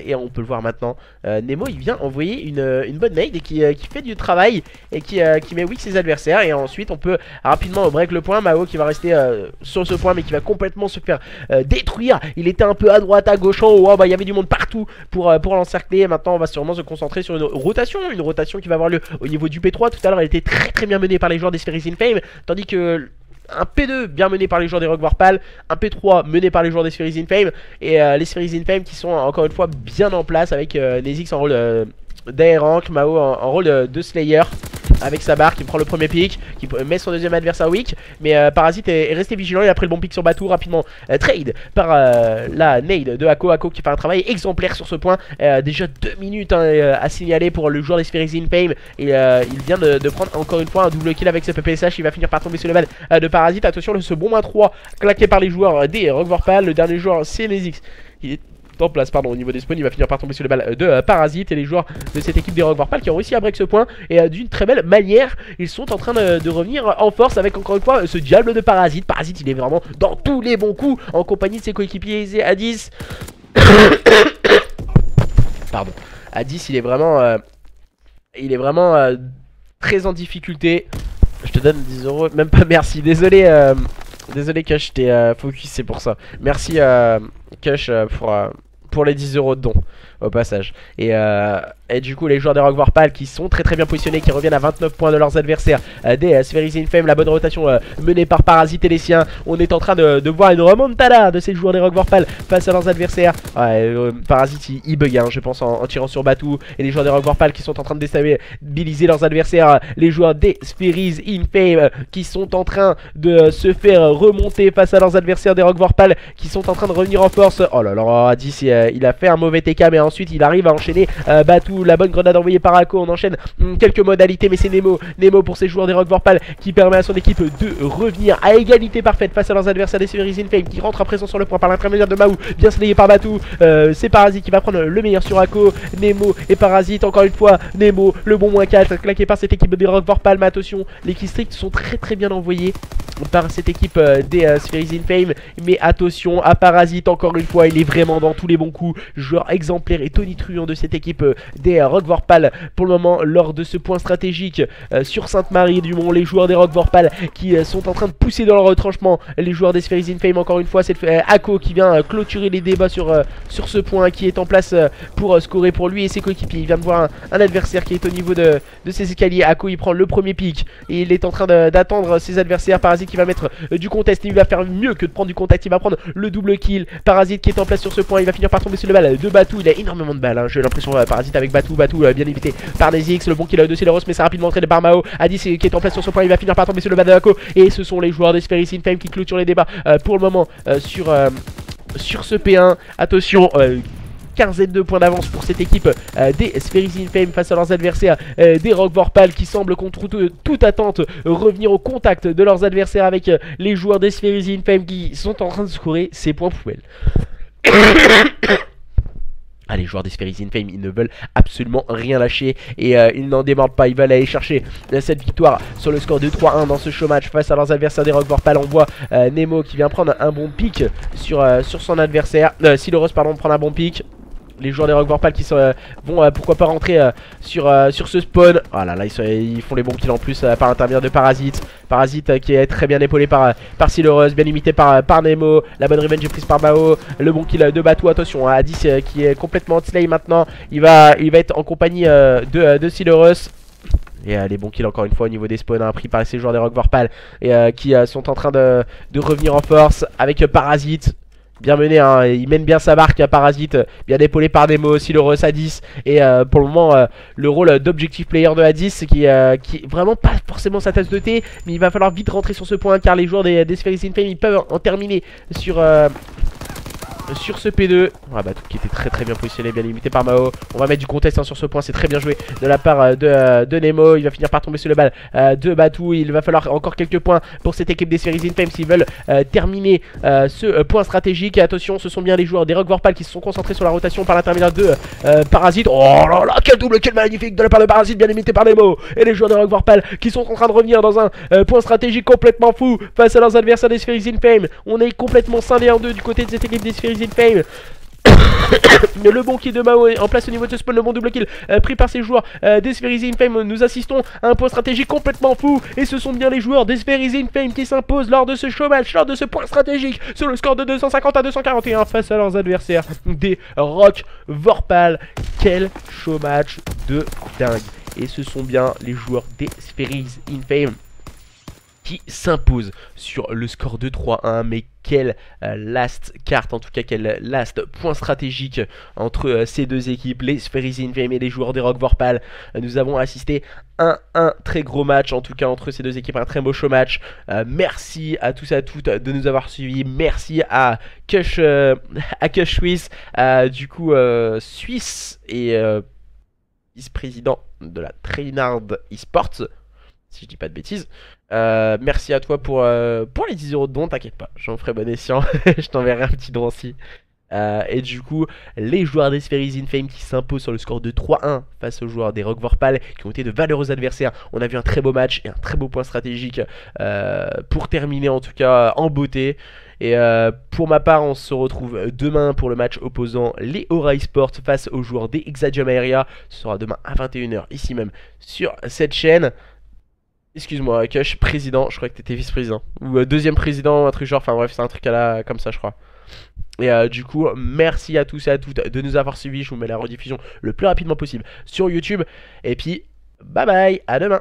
Et on peut le voir maintenant, Nemo il vient envoyer une bonne nade et qui fait du travail et qui met weak ses adversaires. Et ensuite on peut rapidement break le point. Mao qui va rester sur ce point mais qui va complètement se faire détruire. Il était un peu à droite, à gauche, en haut, bah, il y avait du monde partout pour l'encercler. Maintenant on va sûrement se concentrer sur une rotation qui va avoir lieu au niveau du P3. Tout à l'heure elle était très bien menée par les joueurs des Spheres Infame, tandis que un P2 bien mené par les joueurs des Rock Vorpal, un P3 mené par les joueurs des Spheres Infame. Et les Spheres Infame qui sont encore une fois bien en place avec Nezix en rôle d'AR-Rank, Mao en rôle de Slayer. avec sa barre qui prend le premier pick, qui met son deuxième adversaire weak. Mais Parasite est resté vigilant, il a pris le bon pick sur Batou rapidement. Trade par la nade de Ako. Ako qui fait un travail exemplaire sur ce point. Déjà 2 minutes à signaler pour le joueur des Spheres in Fame. Et il vient de prendre encore une fois un double kill avec ce PPSH. Il va finir par tomber sur le bal de Parasite. Attention, ce bon main 3 claqué par les joueurs des Rock Vorpal. Le dernier joueur c'est Nezix. Il est en place au niveau des spawns, il va finir par tomber sur le bal de Parasite. Et les joueurs de cette équipe des Rock Vorpal qui ont réussi à break ce point. Et d'une très belle manière, ils sont en train de revenir en force avec encore une fois ce diable de Parasite. Parasite il est vraiment dans tous les bons coups en compagnie de ses coéquipiers à 10. Pardon. À 10 il est vraiment très en difficulté. Je te donne 10 €, même pas merci. Désolé Kush, j'étais focus, c'est pour ça. Merci Kush pour les 10 € de don au passage. Et du coup les joueurs des Rock Vorpal qui sont très bien positionnés, qui reviennent à 29 points de leurs adversaires des Spheres in Fame. La bonne rotation menée par Parasite et les siens. On est en train de voir une remontada de ces joueurs des Rock Vorpal face à leurs adversaires. Parasite il bug je pense en tirant sur Batou. Et les joueurs des Rock Vorpal qui sont en train de déstabiliser leurs adversaires. Les joueurs des Spheres in Fame qui sont en train de se faire remonter face à leurs adversaires des Rock Vorpal qui sont en train de revenir en force. Oh là là, Addis il a fait un mauvais TK, mais ensuite il arrive à enchaîner Batou. La bonne grenade envoyée par Ako. On enchaîne quelques modalités, mais c'est Nemo pour ces joueurs des Rock Vorpal qui permet à son équipe de revenir à égalité parfaite face à leurs adversaires des Spheres in Fame qui rentrent à présent sur le point par l'intermédiaire de Mahou, bien slayé par Batou. C'est Parasite qui va prendre le meilleur sur Ako. Nemo et Parasite, encore une fois Nemo, le bon -4 claqué par cette équipe des Rock Vorpal. Mais attention, les killstreaks sont très bien envoyés par cette équipe des Spheres in Fame. Mais attention à Parasite, encore une fois il est vraiment dans tous les bons coups, joueur exemplaire et tonitruant de cette équipe des Rock Vorpal pour le moment lors de ce point stratégique sur Sainte-Marie-du-Mont. Les joueurs des Rock Vorpal qui sont en train de pousser dans leur retranchement. Les joueurs des Spheres in Fame, encore une fois c'est Ako qui vient clôturer les débats sur ce point, qui est en place pour scorer pour lui et ses coéquipiers. Il vient de voir un adversaire qui est au niveau de ses escaliers. Ako il prend le premier pick et il est en train d'attendre ses adversaires. Parasite qui va mettre du contest, il va faire mieux que de prendre du contact, il va prendre le double kill. Parasite qui est en place sur ce point, il va finir par tomber sur le bal de Batou. Il a énormément de balles j'ai l'impression. Parasite avec Batou bien évité par Nezix. Le bon kill de Sileros, mais c'est rapidement entré de Barmao. Addis qui est en place sur ce point, il va finir par tomber sur le bal de Ako. Et ce sont les joueurs des Spheres in Fame qui clôturent les débats pour le moment sur ce P1. Attention, quinzaine de points d'avance pour cette équipe des Spheres in Fame face à leurs adversaires des Rock Vorpal qui semblent contre toute attente revenir au contact de leurs adversaires avec les joueurs des Spheres in Fame qui sont en train de scorer ces points poubelles. Les joueurs des Spheres in Fame, ils ne veulent absolument rien lâcher et ils n'en démordent pas. Ils veulent aller chercher cette victoire sur le score de 3-1 dans ce show match face à leurs adversaires des Rock Vorpal. On voit Nemo qui vient prendre un bon pick sur son adversaire. Sileros, pardon, prendre un bon pick. Les joueurs des Rock Vorpal qui vont pourquoi pas rentrer sur ce spawn. Ah là là, ils font les bons kills en plus par l'intermédiaire de Parasite. Parasite qui est très bien épaulé par Sileros, bien limité par Nemo. La bonne revenge prise par Bao. Le bon kill de Batou. Attention à Addis qui est complètement anti-slay maintenant. Il va être en compagnie de Sileros. Et les bons kills encore une fois au niveau des spawns pris par ces joueurs des Rock Vorpal et qui sont en train de revenir en force avec Parasite. Bien mené, il mène bien sa barque à Parasite, bien épaulé par Nemo, Sileros, Addis. Et pour le moment, le rôle d'objectif player de Addis qui est vraiment pas forcément sa tasse de thé. Mais il va falloir vite rentrer sur ce point car les joueurs des Spheres in Fame ils peuvent en terminer sur ce P2. Batou qui était très bien positionné, bien limité par Mao. On va mettre du contest sur ce point, c'est très bien joué de la part de Nemo. Il va finir par tomber sur le bal de Batou. Il va falloir encore quelques points pour cette équipe des Spheres in Fame s'ils veulent terminer ce point stratégique. Et attention, ce sont bien les joueurs des Rock Vorpal qui se sont concentrés sur la rotation par l'intermédiaire de Parasite. Oh là là, quel double, quel magnifique de la part de Parasite, bien limité par Nemo. Et les joueurs des Rock Vorpal qui sont en train de revenir dans un point stratégique complètement fou face à leurs adversaires des Spheres in Fame. On est complètement scindé en deux du côté de cette équipe des Spheres in Fame. Le bon kill de Mao est en place au niveau de ce spawn, le bon double kill pris par ces joueurs des Spheres in Fame. Nous assistons à un point stratégique complètement fou. Et ce sont bien les joueurs des Spheres in Fame qui s'imposent lors de ce show match, lors de ce point stratégique sur le score de 250 à 241 face à leurs adversaires des Rock Vorpal. Quel show match de dingue. Et ce sont bien les joueurs des Spheres in Fame qui s'imposent sur le score de 3-1. Mais quelle last carte, en tout cas quel last point stratégique entre ces deux équipes, les Spheres Infame et les joueurs des Rock Vorpal. Nous avons assisté à un très gros match, en tout cas entre ces deux équipes, un très beau show match. Merci à tous et à toutes de nous avoir suivis. Merci à Kush Suisse, du coup Suisse et vice-président de la Trainard Esports, si je dis pas de bêtises. Merci à toi pour les 10 € de don, t'inquiète pas, j'en ferai bon escient. Je t'enverrai un petit don aussi. Et du coup, les joueurs des Spheres Infame qui s'imposent sur le score de 3-1 face aux joueurs des Rock Vorpal, qui ont été de valeureux adversaires. On a vu un très beau match et un très beau point stratégique pour terminer, en tout cas en beauté. Et pour ma part, on se retrouve demain pour le match opposant les Aura Esports face aux joueurs des Exadium Aeria. Ce sera demain à 21 h ici même sur cette chaîne. Excuse-moi, Kush, président, je crois que t'étais vice-président. Ou deuxième président, un truc genre, enfin bref, c'est un truc à la, comme ça je crois. Et du coup, merci à tous et à toutes de nous avoir suivis. Je vous mets la rediffusion le plus rapidement possible sur YouTube. Et puis, bye bye, à demain.